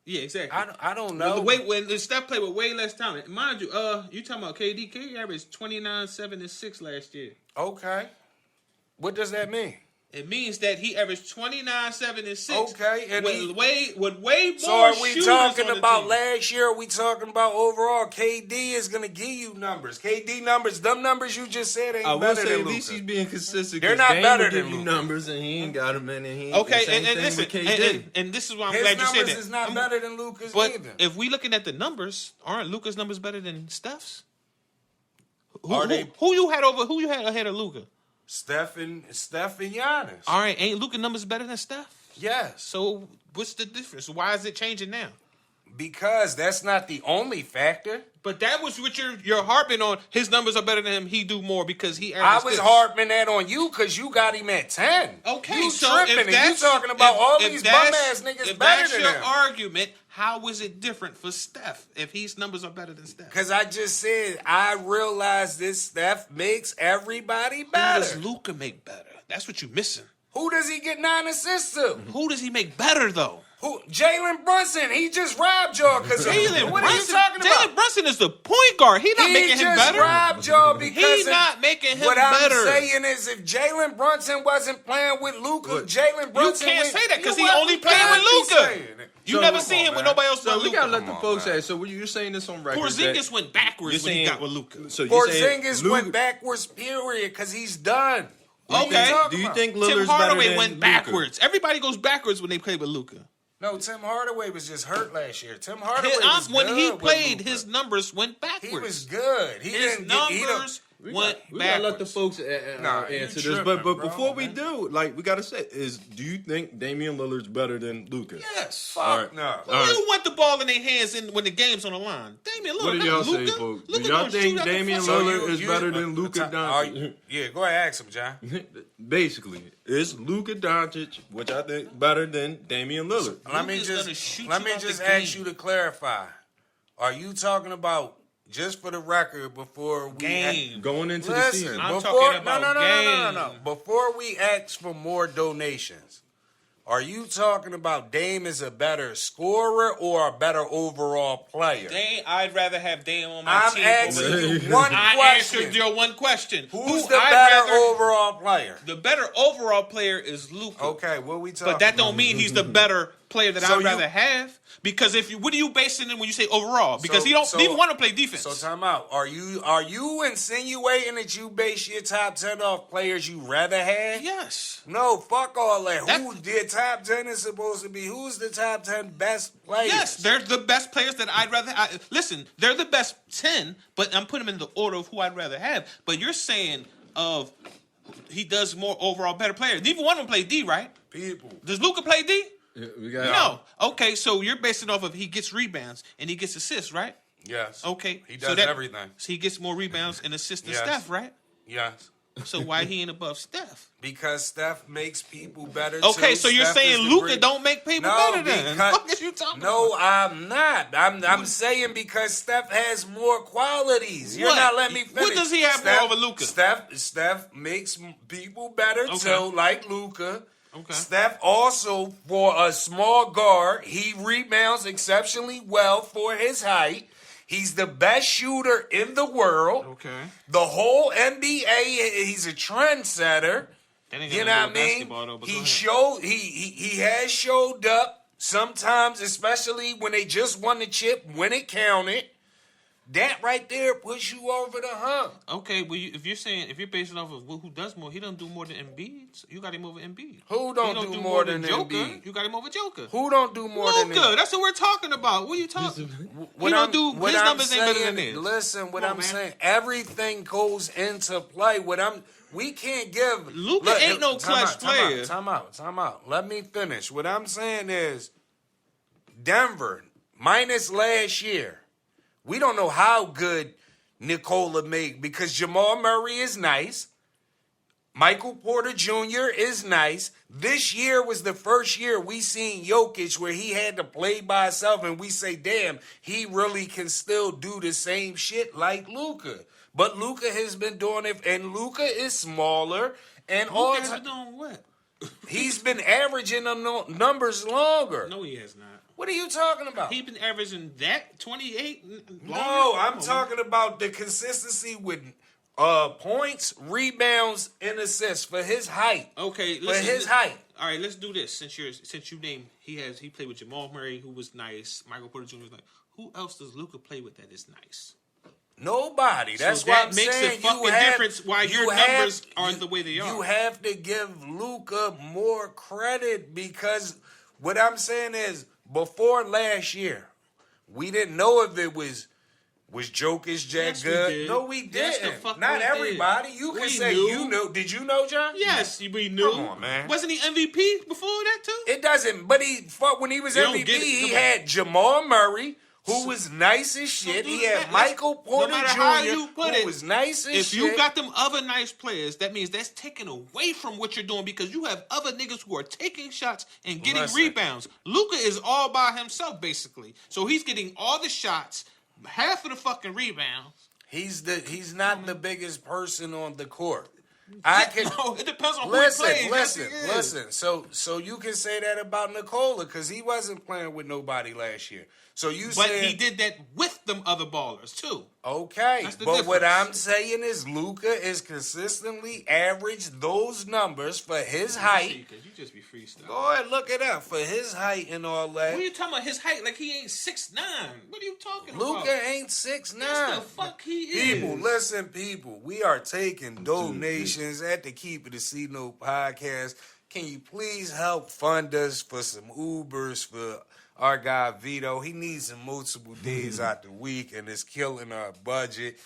Yeah, exactly. I don't know. When Steph played with way less talent, mind you, you talking about KD? KD averaged 29, 7, and 6 last year. Okay. What does that mean? It means that he averaged 29, 7, and 6. Okay, and with way more So are we shooters talking on the about team. last year? Or are we talking about overall? KD is gonna give you numbers. KD numbers, them numbers you just said ain't I will better say than at least Luka. he's being consistent. They're 'cause not Dame better will than give you Luka. numbers, and he ain't got them in, and he Okay, same and thing listen, with KD. and this is why I'm His glad you said numbers that. is not better than Luka's But either. if we looking at the numbers, aren't Luka's numbers better than Steph's? Are they- Who you had ahead of Luka? Steph and Giannis. All right, ain't Luka numbers better than Steph? Yes, So what's the difference? Why is it changing now? because that's not the only factor. But that was what you're harping on. His numbers are better than him. He do more because he I averages was this. harping that on you because you got him at 10. Okay, you so tripping if and you that's talking about all if these bum that's- ass niggas if better that's than your him. argument, how is it different for Steph if his numbers are better than Steph? Because I just said I realize this Steph makes everybody Who better. does Luka make better? That's what you're missing. Who does he get 9 assists to? Who does he make better though? Who? Jalen Brunson. He just robbed y'all because Jalen what Brunson. are you talking about? Jalen Brunson is the point guard. He not He making him just better. robbed y'all because He not making him what better. I'm saying is, if Jalen Brunson wasn't playing with Luka, What? Jalen Brunson. can't went- say that 'cause You he what only you playing with can't be Luka. saying it. You So- never Come see on, him with man. nobody else So but we gotta Luka. let the Come on, folks man. say. So you're saying this on record? Porzingis that went backwards you're when he saying- got with Luka. So you're saying Porzingis Luka- went backwards, period, because he's done. What Okay. you talking Do you about? think Tim Lillard's Hardaway better than went Luka? backwards. Everybody goes backwards when they play with Luka. No, Tim Hardaway was just hurt last year. Tim Hardaway was When good he with played, Luka. his numbers went backwards. He was good. He His didn't get, he don't- numbers went We gotta let the backwards. folks Nah, you answer this, tripping, but bro, before we man. do, like, we gotta say, do you think Damian Lillard's better than Luka? Yes. All Fuck right. no. All right. Who want the ball in their hands when the game's on the line? Damian Lillard. What do not y'all say, Luka. folks? Do Luka y'all gonna think shoot out the Damian fucking- Lillard is better than Luka Doncic? Yeah, go ahead, ask him, John. Basically, is Luka Doncic, which I think better than Damian Lillard? Let me Luka's gonna shoot let you me out the just ask game. you to clarify. Are you talking about, just for the record, before we Game. Going into the Listen, season, I'm before, talking about no. game. Before we ask for more donations, are you talking about Dame is a better scorer or a better overall player? I'd rather have Dame on my I'm team. asking over you Luka. one I question. answered your one question. Who's Who the I'd better rather- overall player? The better overall player is Luka. Okay, what we talking But that about? don't mean he's the better player that So I'd rather have. Because what are you basing it when you say overall? Because he don't even want to play defense. So time out. Are you insinuating that you base your top 10 off players you rather have? Yes. No, fuck all that. Who their top 10 is supposed to be? Who's the top 10 best players? Yes, they're the best players that I'd rather. Listen, they're the best 10, but I'm putting them in the order of who I'd rather have. But you're saying of he does more overall better players. Neither one of them play D, right? People. Does Luka play D? Yeah, we got No. Okay, so you're basing it off of he gets rebounds and he gets assists, right? Yes. Okay. He does everything. So he gets more rebounds and assists than Yes. Steph, right? Yes. So why he ain't above Steph? Because Steph makes people better. Okay, too. so you're Steph saying is the Luka great- don't make people No, better then? because- What is you talking No, about? I'm not. I'm saying because Steph has more qualities. You're What? not letting me finish. What does he have more over Luka? Steph makes people better Okay. too, like Luka. Okay. Steph also, for a small guard, he rebounds exceptionally well for his height. He's the best shooter in the world. Okay. The whole NBA, he's a trendsetter. That ain't You got know nothing what I to do with mean? basketball, though, but go He ahead. showed he has showed up sometimes, especially when they just won the chip when it counted. That right there puts you over the hump. Okay, well, if you're basing off of who does more, he doesn't do more than Embiid. So you got him over Embiid. Who don't He do more than Joker. Embiid? You got him over Joker. Who don't do more than Luka, that's what we're talking about. What are you talking? What don't I'm- do what his I'm numbers ain't better than saying- his. Listen, what Come on, I'm man. saying, everything goes into play. We can't give Luka ain't no clutch player. Time out. Let me finish. What I'm saying is, Denver minus last year. We don't know how good Nikola made because Jamal Murray is nice. Michael Porter Jr. is nice. This year was the first year we seen Jokic where he had to play by himself, and we say, damn, he really can still do the same shit like Luka. But Luka has been doing it, and Luka is smaller, and all Luka has time, been doing what? he's been averaging the numbers longer. No, he has not. What are you talking about? He been averaging that 28. No, I'm talking about the consistency with points, rebounds, and assists for his height. Okay, For his height. All right, let's do this. Since you named he played with Jamal Murray, who was nice. Michael Porter Jr. was nice. Who else does Luka play with that is nice? Nobody. That's So why that I'm makes saying a fucking difference why your numbers aren't the way they are. You have to give Luka more credit because what I'm saying is before last year, we didn't know if it was Jokic that Yes, we good. did. No, we Yes, the didn't. fuck Not we did. everybody. You can We say knew. you knew. Did you know, John? Yes, we knew. Come on, man. Wasn't he MVP before that too? It doesn't. But he fought when he was You don't MVP. get it. He Come on. had Jamal Murray, who was nice as shit. He had Let's- Michael Porter no matter Jr., how you put who it, was nice as If shit. you got them other nice players, that means that's taken away from what you're doing because you have other niggas who are taking shots and getting Listen. rebounds. Luka is all by himself basically, so he's getting all the shots, half of the fucking rebounds. He's not the biggest person on the court. I can No, it depends on who listen, he plays. Yes, he is. listen. So you can say that about Nikola because he wasn't playing with nobody last year. So you But said he did that with them other ballers too. okay. That's the But what difference. I'm saying is Luka is consistently averaged those numbers for his height. Because you just be freestyling. Go ahead, look it up for his height and all that. What are you talking about? His height like he ain't 6'9". What are you talking about? Luka ain't 6'9". Yes, the fuck he is. People, listen, people. We are taking donations at the Keep It a C Note podcast. Can you please help fund us for some Ubers for our guy Vito? He needs some multiple days out the week, and it's killing our budget.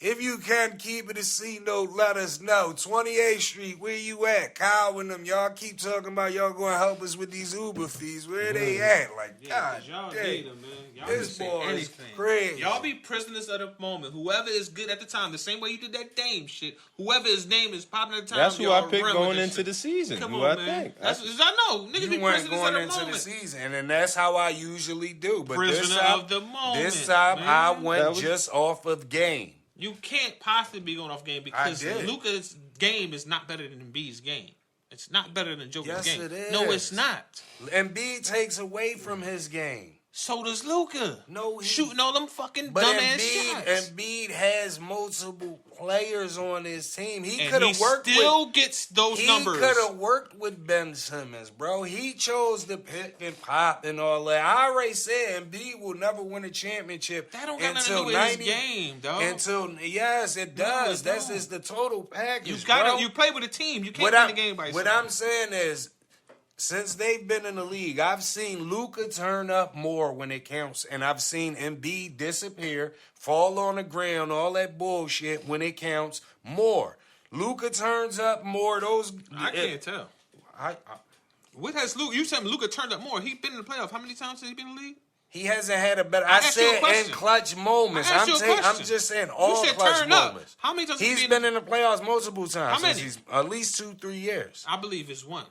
If you can keep it a C note, let us know. 28th Street, where you at? Kyle and them, y'all keep talking about y'all going to help us with these Uber fees. Where they at? Like, Yeah, God 'cause y'all dang. need him, man. Y'all This can say boy is anything. crazy. Y'all be prisoners of the moment. Whoever is good at the time, the same way you did that Dame shit. Whoever his name is popping at the time. That's who y'all I picked remember going this into shit. the season. Come who on, I man. think. That's I know. Niggas You be weren't prisoners going of the into the moment. season, and that's how I usually do. But this Prisoner time, of the moment, this time man. I That went was- just off of game. You can't possibly be going off game because did. Luka's game is not better than Embiid's game. It's not better than Joker's Yes, game. it is. No, it's not. Embiid takes away from his game. So does Luka. No, shooting all them fucking But dumbass shots. Embiid has multiple players on his team. He And could he have worked still with. gets those He numbers. could have worked with Ben Simmons, bro. He chose to pick and pop and all that. I already said Embiid will never win a championship That don't got nothing to until do with his game, dog. Yes, it does. it That's don't. just the total package. You gotta. bro. You play with a team. You can't What win I'm, the game by what yourself. I'm saying is, since they've been in the league, I've seen Luka turn up more when it counts, and I've seen Embiid disappear, fall on the ground, all that bullshit when it counts more. Luka turns up more. I can't tell. I, What has Luka? You said Luka turned up more. He's been in the playoff. How many times has he been in the league? he hasn't had a better. I I asked you a said in question. clutch moments. I asked you a I'm question. just saying You all said clutch turn up. moments. How many times has he He's been been in the playoffs multiple times. How many? Since he's at least 2-3 years. I believe it's one.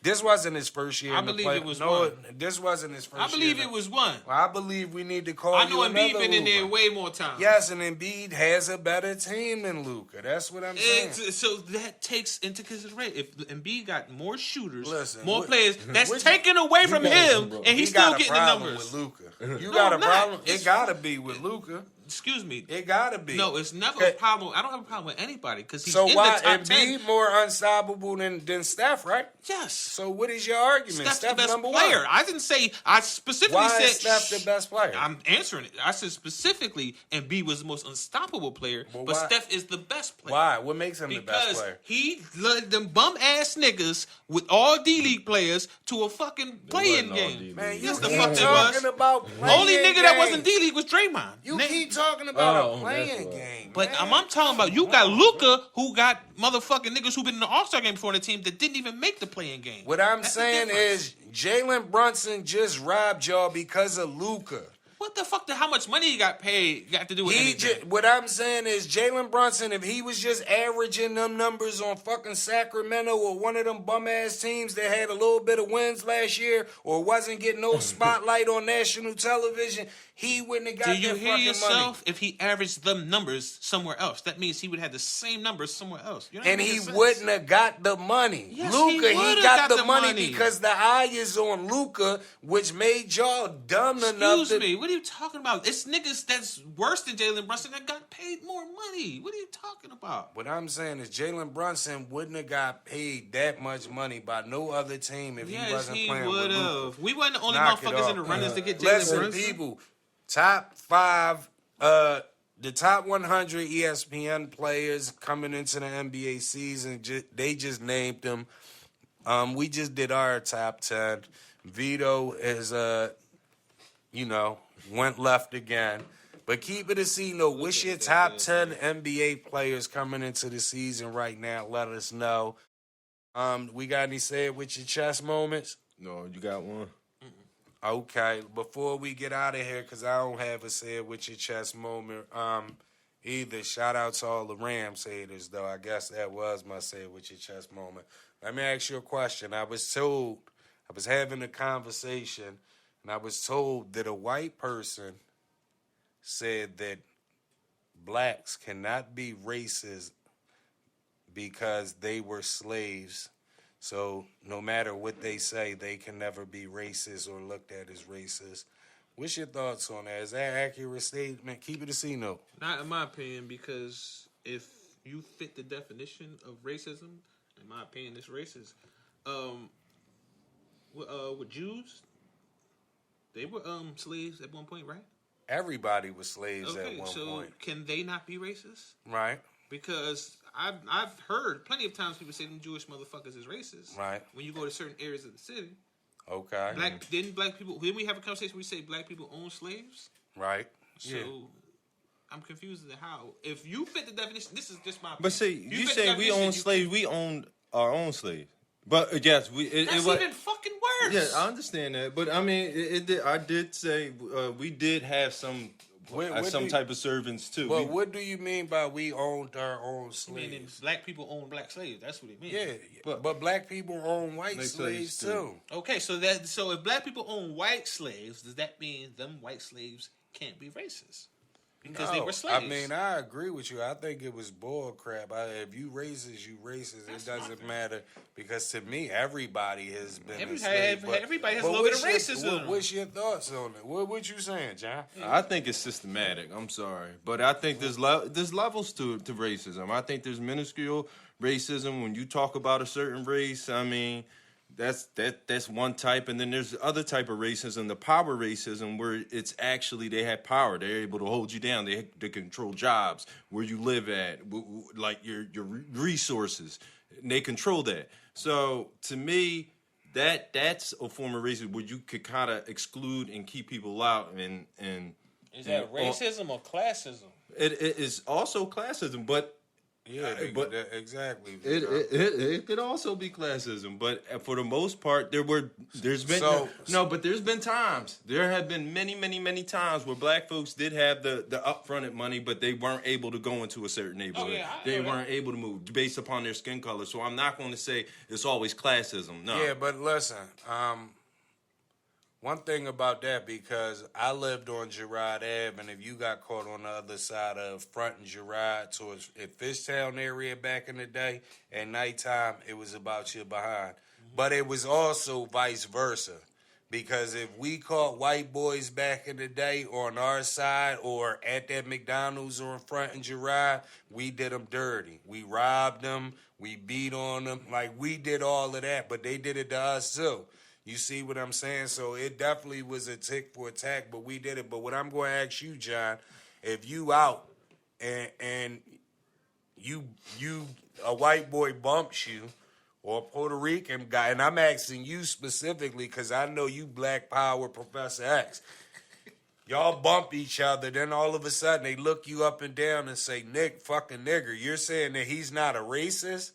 This wasn't his first year. I in the believe play- it was no, one. this wasn't his first. I believe year. it was one. I believe we need to call. I know you Embiid another been in there Luka. way more times. Yes, and Embiid has a better team than Luka. That's what I'm saying. So that takes into consideration if Embiid got more shooters, Listen, more players, that's what- taken away from him, and he's still got a getting the problem numbers. with Luka. You No, got a I'm not. problem. It's- It gotta be with Luka. Excuse me. It gotta be. No, it's never Okay. a problem. I don't have a problem with anybody because he's So in why the top Embiid 10. more unstoppable than Steph, right? Yes. So what is your argument? Steph's the best number player. one. I didn't say. I specifically Why said is Steph the best player? I'm answering it. I said specifically, Embiid was the most unstoppable player, Well, but why- Steph is the best player. Why? What makes him the best Because player? he led them bum ass niggas with all D League players to a fucking playing wasn't all game. D-League. Man, you Yes, the keep fuck they talking was. about Only playing nigga that wasn't games. D League was Draymond. You Nigga. keep talking about Oh, a playing that's why. game. But man. I'm talking about you got Luka, who got motherfucking niggas who been in the All Star game before on the team that didn't even make the playing game. What I'm That's the saying difference. is Jalen Brunson just robbed y'all because of Luka. What the fuck? How much money he got paid got to do with anything? What I'm saying is Jalen Brunson, if he was just averaging them numbers on fucking Sacramento or one of them bum ass teams that had a little bit of wins last year or wasn't getting no spotlight on national television, he wouldn't have got Do you that hear fucking yourself? money. If he averaged them numbers somewhere else, that means he would have the same numbers somewhere else. You're not And making he sense. wouldn't have got the money. Yes, Luka, he he would've got got the the money money. because the eye is on Luka, which made y'all dumb enough Excuse to. me, what are you talking about? It's niggas that's worse than Jalen Brunson that got paid more money. What are you talking about? What I'm saying is Jalen Brunson wouldn't have got paid that much money by no other team if he Yes, wasn't he playing with would Luka. have. We wasn't the only Knock it motherfuckers in the off. runners to get Jalen Listen, Brunson. people, top 5, the top 100 ESPN players coming into the NBA season, they just named them. We just did our top 10. Vito is, went left again. But keep it a C note. What's your top 10 NBA players coming into the season right now? Let us know. We got any say it with your chest moments? No, you got one. Okay, before we get out of here, because I don't have a say it with your chest moment either. Shout out to all the Rams haters, though. I guess that was my say it with your chest moment. Let me ask you a question. I was having a conversation, and I was told that a white person said that blacks cannot be racist because they were slaves. So no matter what they say, they can never be racist or looked at as racist. What's your thoughts on that? Is that an accurate statement? Keep it a C note. Not in my opinion, because if you fit the definition of racism, in my opinion, it's racist. With Jews, they were slaves at one point, right? Everybody was slaves Okay, at one so point. can they not be racist? Right? Because I've heard plenty of times people say them Jewish motherfuckers is racist. Right. When you go to certain areas of the city, Okay. didn't we have a conversation where we say black people own slaves? Right. So Yeah. I'm confused as to how. If you fit the definition, this is just my opinion. But see, If you fit say the we definition, own you slaves. We owned our own slaves. But yes, That's was. even fucking worse. Yeah, I understand that, but I mean, I did say we did have some What some do- type of servants too. But what do you mean by we owned our own I mean, slaves? black people own black slaves. That's what it means. Yeah, But- but black people own white White slaves slaves, too. Okay, so if black people own white slaves, does that mean them white slaves can't be racist? because they No, were slaves. I mean, I agree with you. I think it was bull crap. If you racist, you racist. It doesn't matter because to me, everybody has been a slave. Everybody has a little bit of racism. What's your thoughts on it? What you saying, John? I think it's systematic. I'm sorry, but I think there's levels to racism. I think there's minuscule racism when you talk about a certain race. I mean, that's one type, and then there's other type of racism, the power racism, where it's actually they have power. They're able to hold you down. They control jobs, where you live at, like your resources. And they control that. So to me, that's a form of racism where you could kind of exclude and keep people out. And is that racism or classism? It is also classism, but. Yeah, exactly. It could also be classism, but for the most part, there's been times. There have been many times where black folks did have the upfronted money, but they weren't able to go into a certain neighborhood. They weren't able to move based upon their skin color. So I'm not going to say it's always classism. No. Yeah, but listen, one thing about that, because I lived on Girard Ave, and if you got caught on the other side of Front and Girard towards Fishtown area back in the day, at nighttime, it was about your behind. But it was also vice versa. Because if we caught white boys back in the day on our side or at that McDonald's on Front and Girard, we did them dirty. We robbed them. We beat on them. Like, we did all of that, but they did it to us too. You see what I'm saying? So it definitely was a tick for attack, but we did it. But what I'm going to ask you, John, if you out and you a white boy bumps you or a Puerto Rican guy, and I'm asking you specifically because I know you Black Power Professor X. Y'all bump each other, then all of a sudden they look you up and down and say, Nick, fucking nigger. You're saying that he's not a racist?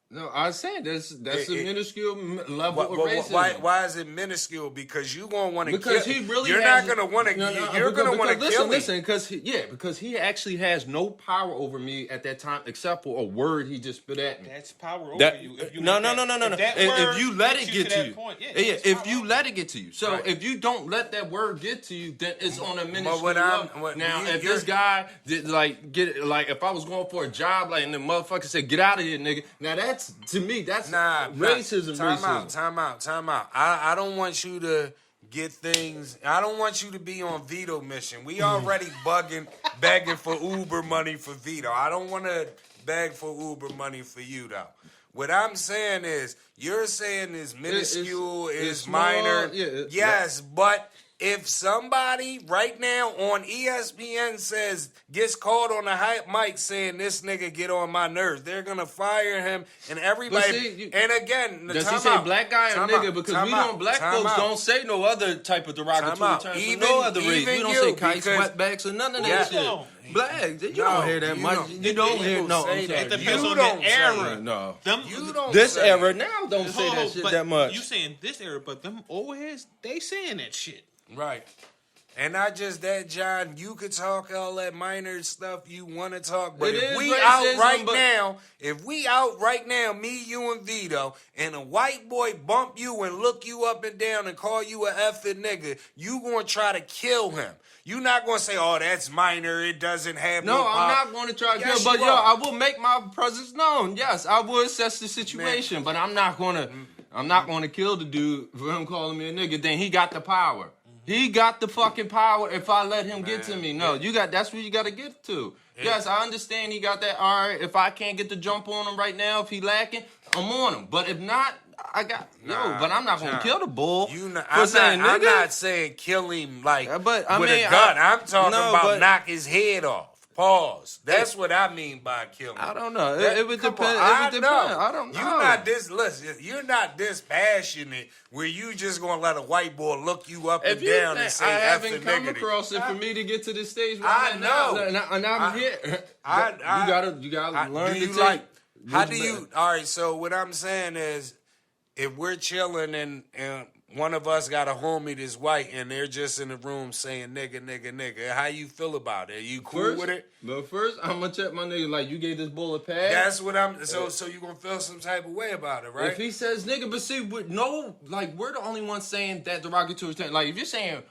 No, I said that's a minuscule level of racism. Why is it minuscule? Because you gonna want to kill. Because he really you're has, not gonna want to. You're gonna want to kill him. Listen, because he actually has no power over me at that time except for a word he just spit at me. That's power over you. If you No. If you let it get to you, if you let it get to you. So right. if you don't let that word get to you, then it's on a minuscule level. Now, if you're, this guy did if I was going for a job, and the motherfucker said, "Get out of here, nigga." Now to me, that's racism. Time out. I don't want you to get things. I don't want you to be on veto mission. We already begging for Uber money for veto. I don't want to beg for Uber money for you though. What I'm saying is, you're saying is minuscule, is minor. Yes, but if somebody right now on ESPN gets called on a hype mic saying this nigga get on my nerves, they're gonna fire him and everybody. And again, does he say black guy or nigga? Because black folks don't say no other type of derogatory terms. Even no other race. We don't say kites, wetbacks, or none of that shit. Black, you don't hear that much. You don't hear It depends on the era. No, you don't. This era now don't say that shit that much. You saying this era, but them old heads, they saying that shit. Right. And not just that, John, you could talk all that minor stuff you want to talk, but if we out right now, me, you, and Vito, and a white boy bump you and look you up and down and call you a effing nigga, you going to try to kill him. You're not going to say, oh, that's minor, it doesn't have no power. I'm not going to try to kill, but I will make my presence known. Yes, I will assess the situation, but I'm not going to kill the dude for him calling me a nigga. Then he got the power. He got the fucking power if I let him get to me. No, that's what you got to get to. Yeah. Yes, I understand he got that. All right, if I can't get the jump on him right now, if he lacking, I'm on him. But if not, but I'm not going to kill the bull. I'm not saying kill him with a gun. I'm talking about knock his head off. Pause. That's what I mean by killing. I don't know. It would depend. I don't know. You're not this passionate where you just gonna let a white boy look you up and down and say, I haven't come across it for me to get to this stage. I know, and I'm here. You gotta learn to take. How do you? All right. So what I'm saying is, if we're chilling and one of us got a homie that's white and they're just in the room saying nigga, how you feel about it? Are you cool with it? But first, I'm gonna check my nigga like, you gave this bull a pass? That's what I'm, so you gonna feel some type of way about it, right? If he says nigga, but see, we're the only ones saying that derogatory term. Like, if you're saying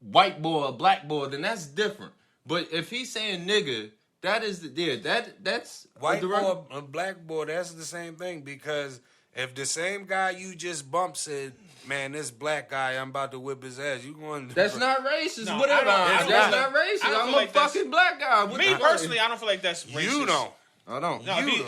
white boy or black boy, then that's different. But if he's saying nigga, that is that's White a direct- boy, black boy, that's the same thing because if the same guy you just bumped said, man, this black guy, I'm about to whip his ass, you going to... That's not racist. No, Whatever. I don't That's feel not like- racist. I don't I'm feel a like that's- fucking black guy. What Me the- personally, I don't feel like that's racist. You don't. I don't. No, You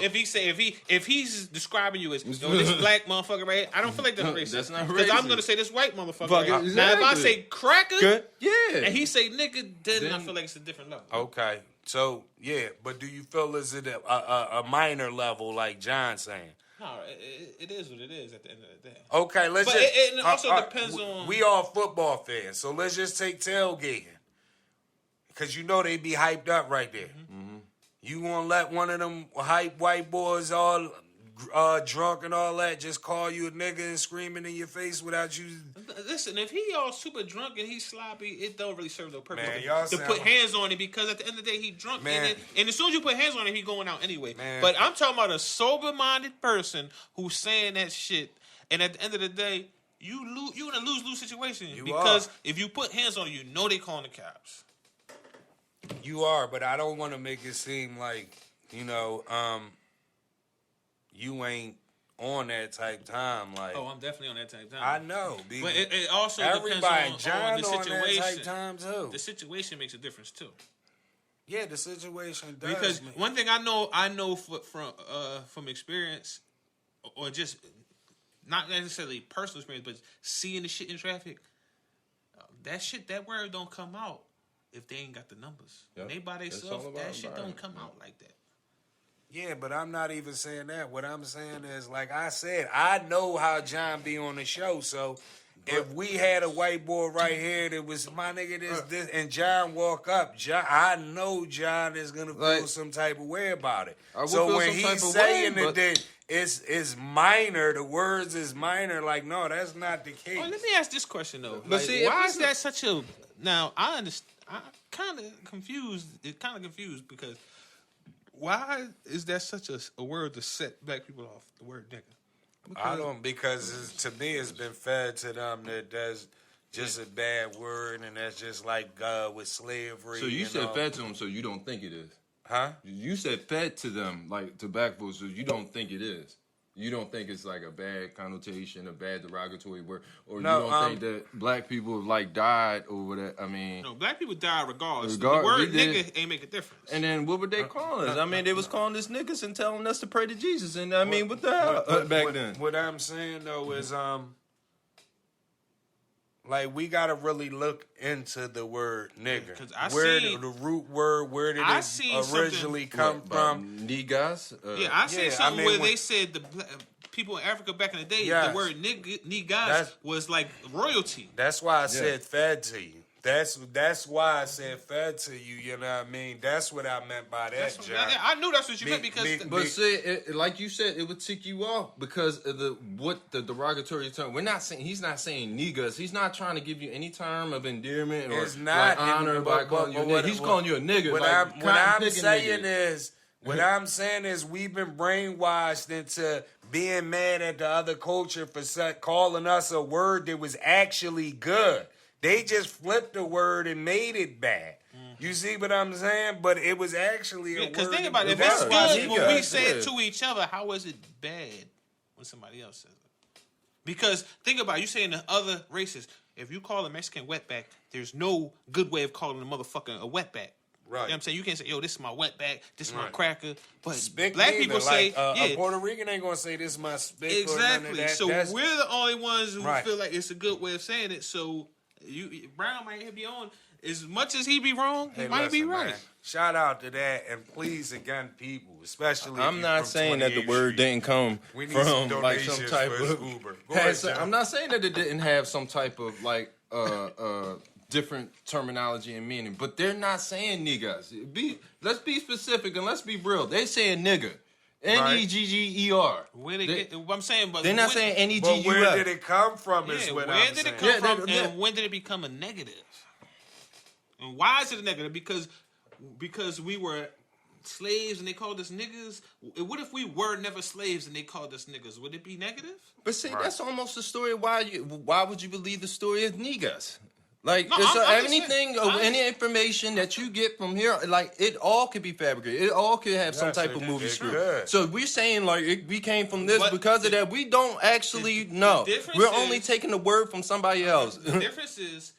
if he's describing you as this black motherfucker right here, I don't feel like that's racist. That's not Because I'm racist. gonna say this white motherfucker. Fuck Right it, now, if I exactly. say cracker, Good. Yeah. and he say nigga, then I Then- feel like it's a different level. Okay, so, yeah, but do you feel is it a minor level like John saying? No, it is what it is at the end of the day. Okay, let's But just... it also depends on- We all football fans, so let's just take tailgating. Because you know they be hyped up right there. Mm-hmm. You gonna let one of them hype white boys all drunk and all that just call you a nigga and screaming in your face without you... Listen, if he all super drunk and he's sloppy, it don't really serve no purpose Man, y'all to sound- put hands on him because at the end of the day he drunk Man. and as soon as you put hands on him, he going out anyway. Man. But I'm talking about a sober-minded person who's saying that shit, and at the end of the day, you in a lose-lose situation because if you put hands on him, you know they calling the cops. You are, but I don't want to make it seem like, you ain't on that type time. Like, Oh, I'm definitely on that type of time. I know. But it also everybody, depends John on the on that type situation. time too. The situation makes a difference too. Yeah, the situation does. Because man. one thing I know from experience, or just not necessarily personal experience, but seeing the shit in traffic, that word don't come out if they ain't got the numbers. Yep. When they by It's themselves, all about that shit don't environment. come out like that. Yeah, but I'm not even saying that. What I'm saying is, like I said, I know how John be on the show. So if we had a white boy right here that was my nigga, this, and John walk up, I know John is gonna feel Like, some type of way about it. I will So feel when some type he's of saying way, that it's minor, the words is minor. Like, no, that's not the case. Oh, let me ask this question though. But Like, see, if why it's is that such a? Now I understand. I'm kind of confused. It's kind of confused because why is that such a word to set black people off? The word nigga. I don't, because to me it's been fed to them that that's just a bad word, and that's just like with slavery. So you and said all. fed to them, so you don't think it is. Huh? You said fed to them, like to black folks, so you don't think it is. You don't think it's like a bad connotation, a bad derogatory word, or No, you don't think that black people like died over that. I mean, No, black people die regardless. Regard- the word we did. nigga ain't make a difference. and then what were they calling us? I mean, they was calling us niggas and telling us to pray to Jesus. And I mean, what the hell back then? What I'm saying though is like we gotta really look into the word nigga. 'Cause I where seen- the root word, where did I it seen originally something- come What, from? niggas? Yeah, I seen Yeah, I something mean, where when- they said people in Africa back in the day, Yes. the word niggas That's- was like royalty. That's why I said fed to you. That's why I said fed to you. You know what I mean? That's what I meant by that, That's John. I knew that's what you Me- meant because me- But see, like you said, it would tick you off because of the derogatory term. He's not saying niggas. He's not trying to give you any term of endearment or It's not like, honor by calling you a nigga. He's calling you a nigga. What like, I'm cotton-picking saying nigga. is, we've been brainwashed into being mad at the other culture for calling us a word that was actually good. They just flipped the word and made it bad. You see what I'm saying? But it was actually a word. because think about it, if That's it's why good he when got we it. say it to each other, how is it bad when somebody else says it? Because think about it, you saying the other races. If you call a Mexican wetback, there's no good way of calling a motherfucker a wetback. Right. You know what I'm saying? You can't say, yo, this is my wetback, this is my Right. cracker. But Spick black neither. people say, like, yeah, a Puerto Rican ain't gonna say this is my spick or none exactly. of that. So That's- we're the only ones who Right. feel like it's a good way of saying it. So Brown might be on. As much as he be wrong, he Hey, might be listen, right. man, shout out to that, and please again, people, especially. if I'm you not from saying that the 28th word Street. didn't come We need from some like some donations type for of Uber. Go ahead, John. I'm not saying that it didn't have some type of like different terminology and meaning, but they're not saying niggas. Let's be specific and let's be real. They saying nigga, Negger. Where they get, I'm saying, but They're not when- saying But where Neguf. did it come from? Is Yeah, what where I'm did saying. it come Yeah, from, that- and when did it become a negative? And why is it a negative? Because we were slaves and they called us niggas. What if we were never slaves and they called us niggas? Would it be negative? But see, that's almost the story. Why would you believe the story of niggas? Like, No, it's I'm just anything, saying, any information that you get from here, like, it all could be fabricated. It all could have some Yes, type of it movie script. could. So we're saying, like, we came from this But because of that. We don't actually know. difference We're only is- taking the word from somebody else. The difference is,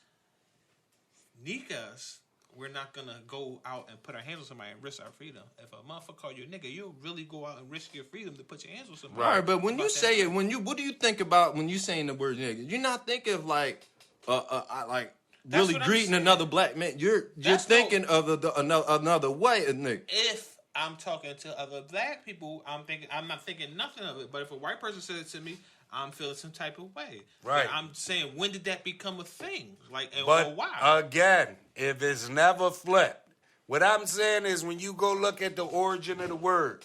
niggas, we're not gonna go out and put our hands on somebody and risk our freedom. If a motherfucker call you a nigga, you'll really go out and risk your freedom to put your hands on somebody. All right, but when you About say that. it, what do you think about when you saying the word nigga? You're not thinking of like That's really what I'm greeting saying. another black man. You're That's thinking of another white nigga. If I'm talking to other black people, I'm not thinking nothing of it. But if a white person says it to me, I'm feeling some type of way. Right. But I'm saying, when did that become a thing? Like, or But why? again, if it's never flipped, what I'm saying is when you go look at the origin of the word,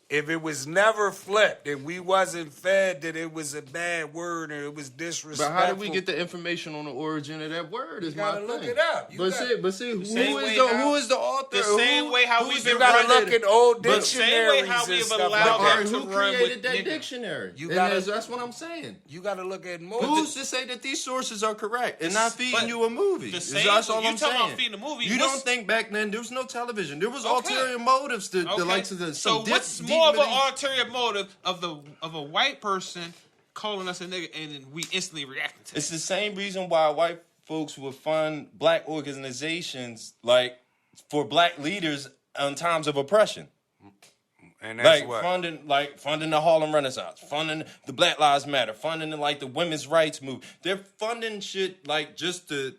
if it was never flipped and we wasn't fed that it was a bad word or it was But disrespectful. how did we get the information on the origin of that word? Is You gotta my look thing. it up. You got- But see, same who way is the how- who is the author? the same way how who's we've the been You gotta running look at old But same way dictionaries how and we've stuff allowed like But that that. to who run created with that nigga. dictionary? You And gotta- that's what I'm saying. You gotta look at more. Who's to say that these sources are correct and not feeding but you a movie? the Is same- that's all you I'm talking saying. about feeding a movie, You what's- don't think back then there was no television. There was Okay. ulterior motives to Okay. like to the So some what's deep more of an medieval- ulterior motive of a white person calling us a nigga and then we instantly reacting to It's it? the same reason why white folks would fund black organizations like for black leaders in times of oppression. And that's Like what. funding the Harlem Renaissance, funding the Black Lives Matter, funding the women's rights movement. They're funding shit like just to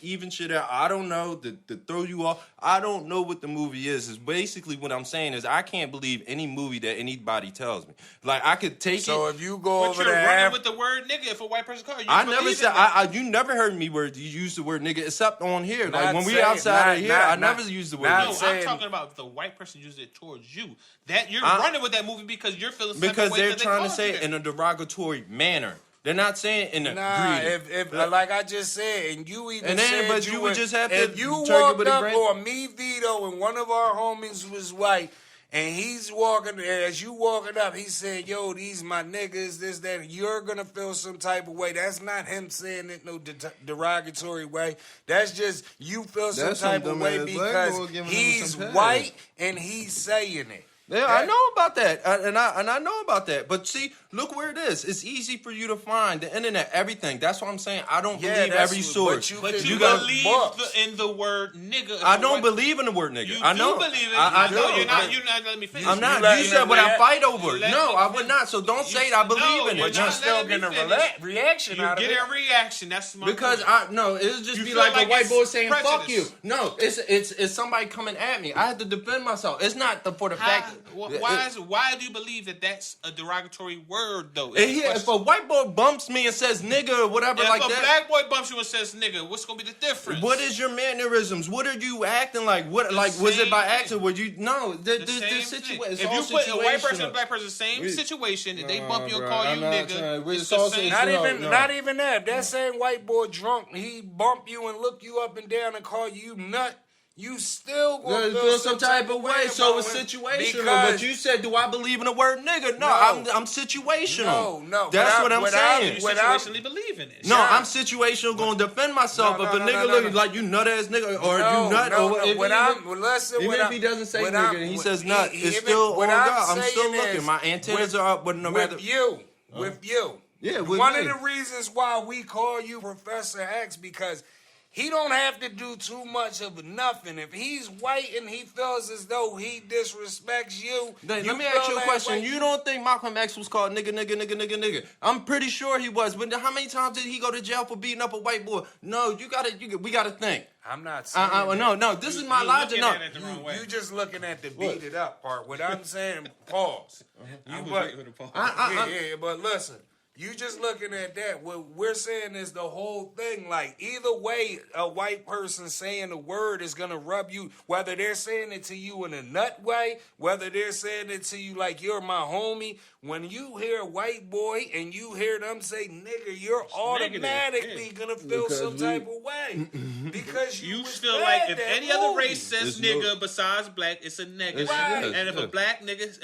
even shit out. I don't know, to throw you off. I don't know what the movie is basically what I'm saying is I can't believe any movie that anybody tells me. Like I could take So it. if you go But over you're there, running with the word nigga if a white person calls you. I never believe said in that. you never heard me use the word nigga except on here. Like Not when we saying- outside not- of here, not- I not- never used the word not nigga. No, saying- I'm talking about if the white person uses it towards you. That you're I- running with that movie because you're feeling some type Because of way they're that they trying to called say you it that. in a derogatory manner. They're not saying in a Nah, greeting. if like I just said, and you even And then- said but you would just have to if you turkey walked with a up grain- on me, Vito, and one of our homies was white, and he's walking as you walking up, he said, "Yo, these my niggas, this that." And you're gonna feel some type of way. That's not him saying it no derogatory way. That's just you feel some That's some type of way dumbass black boy because giving him he's some pass. white and he's saying it. Yeah, I know about that, and I know about that. But see, look where it is. It's easy for you to find the internet, everything. That's what I'm saying. I don't Yeah, believe that's every what- source. But you gotta- believe books. in the word nigga. if I a don't white- believe in the word nigga. You I know. do believe it. I No, do. you're not. You're not. Let me finish. I'm not. let You me said would I react- fight over it? let No, me I would finish. not. So don't You- say it. I believe no, in you're it. But you're not still letting me getting a finish. reaction You out of get it. a reaction. That's my Because point. it'll just You be feel like like a white it's boy saying "fuck you." prejudice. No, it's somebody coming at me. I have to defend myself. It's not for the fact. Why do you believe that that's a derogatory word though? If a white boy bumps me and says "nigga" or whatever If like a that, black boy bumps you and says nigga, what's gonna be the difference? what is your mannerisms? What are you acting like? What was it same by thing. accident? Would you no? The the same situation. thing? It's If all you put a white person situational. and a black person in the same We- situation and they bump you and Nah, call bro, you I'm not nigga, trying- it's it's the also- same. Not No, even, no. not even that. That same white boy drunk, he bump you and look you up and down and call you nut. You still gonna Feel some type of way, so it's about it situational. because- But you said, "Do I believe in the word nigga?" No, No. I'm situational. No, that's what I'm You saying. situationally believe in it. No, Yeah. I'm situational. Going to defend myself. No, if no, a no, nigga no, look no. like you nut ass nigga, or No, you nut, no, or no. if What I'm listen, even what if I'm- he doesn't say what nigga I'm- and he what- says nut, it's even- still on what God. I'm I'm still saying looking. is, My antennas with- are up, but no matter. with you. Yeah, with One me. of the reasons why we call you Professor X because he don't have to do too much of nothing. If he's white and he feels as though he disrespects you, Let you me feel ask you a that question. way. You don't think Malcolm X was called nigga? I'm pretty sure he was. But how many times did he go to jail for beating up a white boy? No, we gotta think. I'm not saying that. No. This is my You logic. looking No, at it the wrong way. You just looking at the beat it up part. What I'm saying, pause. I was but- waiting for the pause. Yeah, but listen, you just looking at that. What we're saying is the whole thing. Like either way, a white person saying a word is gonna rub you. Whether they're saying it to you in a nut way, whether they're saying it to you like you're my homie. When you hear a white boy and you hear them say nigga, you're automatically gonna feel Because some we- type of way because You was feel fed like if that any other movie. race says It's no- nigga besides black, it's a nigga. It's- Right. And if yeah. a black nigga,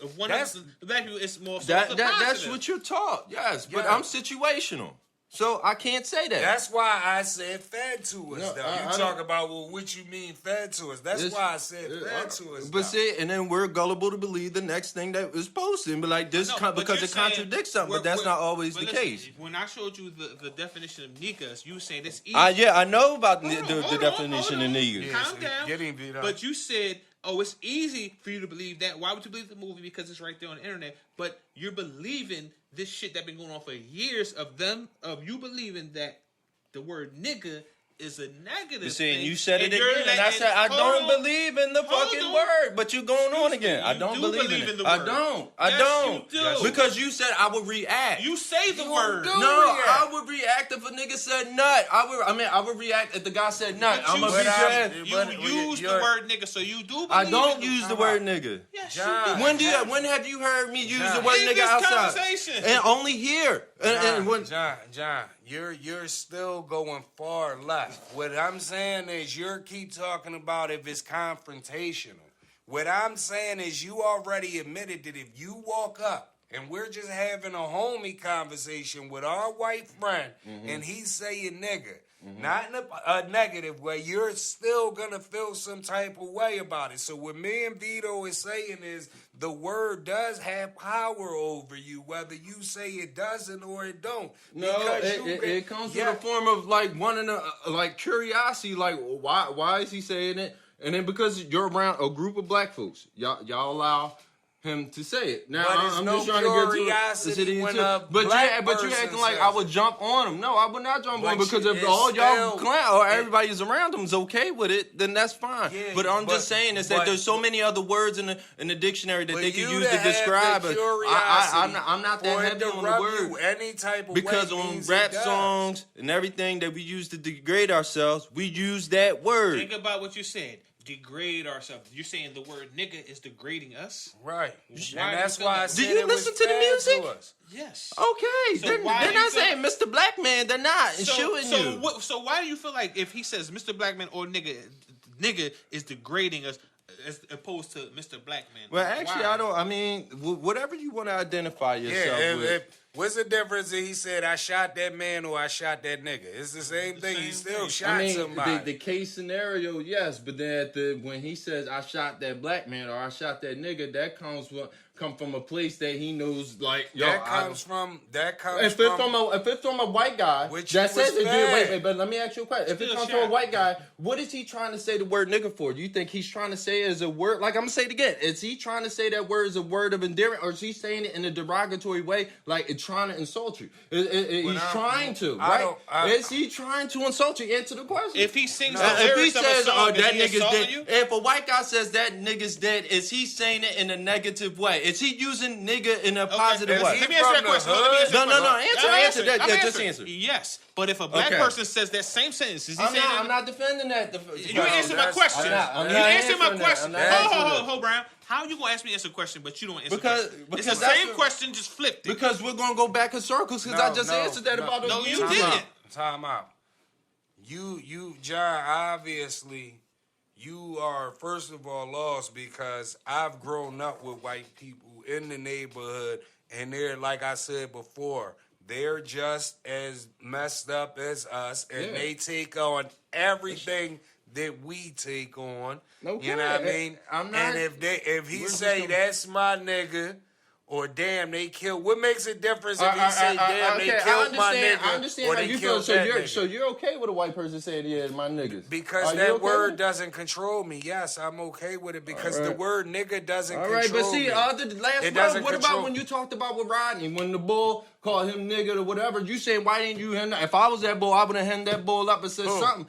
if one That's- of the black people, it's more so that's positive. what you're taught. Yes, but Yeah. I'm situational. So I can't say that. That's why I said fed to us, No, though. I You talk about, well, what you mean fed to us. That's why I said fed to us, But though. see, and then we're gullible to believe the next thing that is posted. But like this, No, but because you're it saying contradicts something. But that's not always the listen, case. When I showed you the definition of niggas, you were saying it's easy. Yeah, I know about Hold on, the hold definition on. of niggas. Yeah, Calm down. get him, Vito. But you said, oh, it's easy for you to believe that. Why would you believe the movie? Because it's right there on the internet. But you're believing this shit that been going on for years of you believing that the word nigga is a negative You see, and thing, you said it and you're again, and I said I don't believe in the Hold fucking on. word. But you're going on Excuse again. me, I you don't do believe in believe it. in the I word. don't. Yes, you do. Because you said I would react. You say the word. do. No, I would react if a nigga said nut. I would react if the guy said nut. But I'm you gonna beat your said- ass. You use the word nigga, so you do believe I don't in use the word nigga. Yes, John. you do. When have you heard me use John. the word In nigga this outside? conversation. And only here. And when John, you're still going far left. What I'm saying is you keep talking about if it's confrontational. What I'm saying is you already admitted that if you walk up and we're just having a homie conversation with our white friend and he's saying nigga, not in a negative way, you're still gonna feel some type of way about it. So what me and Vito is saying is the word does have power over you, whether you say it doesn't or it don't. no, Because you've been- it comes with a form of like wanting to like curiosity, like why is he saying it? And then because you're around a group of black folks, y'all allow him to say it. Now But it's I'm no just trying to get curiosity to when it. a But black but you person acting like says I would it. jump on him. No, I would not jump But on because if it's all y'all still- clown or everybody is around him is okay with it, then that's fine. Yeah, but I'm just but- saying is that but- there's so many other words in the dictionary that But they can you use to to have describe the it. curiosity I'm not that for it heavy to on the rub word. you any type of Because way on means rap it does. songs and everything that we use to degrade ourselves, we use that word. Think about what you said. Degrade ourselves. You're saying the word nigga is degrading us? Right. Why And do that's you feel why I that? said Do you it was listen to the bad music? to us. Yes. Okay, So they're why do you not feel- saying Mr. Black Man. They're not shooting you. So why do you feel like if he says Mr. Blackman or nigga is degrading us as opposed to Mr. Blackman? Well, actually, Why? I don't. I mean, whatever you want to identify yourself Yeah, with. what's the difference if he said I shot that man or I shot that nigga? It's the same thing. He same still thing. shot I mean, somebody. the case scenario, yes, but then when he says I shot that black man or I shot that nigga, that come from a place that he knows, like yo. that comes from. If it's from a white guy Which that he was says it, fed. wait, but let me ask you a question. If it Still comes shot. from a white guy, what is he trying to say the word nigga for? Do you think he's trying to say it as a word? Like I'm gonna say it again. Is he trying to say that word as a word of endearment, or is he saying it in a derogatory way, like it's trying to insult you? He's trying to, right? Is he trying to insult you? Answer the question. If he sings If the he lyrics of a says, song, "Oh, is that he nigga's insulting dead," you? if a white guy says that nigga's dead, is he saying it in a negative way? Is he using nigga in a positive way? Let me answer that from the question. hood? No. Answer that. I'm Yeah, just answering. answer. Yes, but if a black Okay. person says that same sentence, is he saying I'm not defending that. You answer my that's- question. I'm You not answer my answering that. question. I'm not answering that. Hold, Brown. How you gonna ask me to answer a question, but you don't answer Because- the question? because It's the that's same what- question, just flipped it. Because we're gonna go back in circles. Because I just answered that about the No, you music. didn't. Time out. You, John, obviously, you are, first of all, lost because I've grown up with white people in the neighborhood, and they're, like I said before, they're just as messed up as us, and Yeah. they take on everything that we take on. Okay. You know what I mean? I'm not- And if he We're just say gonna- that's my nigga, or damn they killed, what makes a difference if he I- say I- damn okay, they I killed my understand- nigga I understand or how they you feel. killed So that you're nigga? you're okay with a white person saying, "Yeah, my niggas," Because Are you that okay word with it? doesn't control me. Yes, I'm okay with it because All the right. word nigga doesn't All control right, but see, me. last It month, doesn't what control- about when you talked about with Rodney, when the bull called him nigga or whatever? You saying, why didn't you hand that? If I was that bull, I would have handed that bull up and said Who? something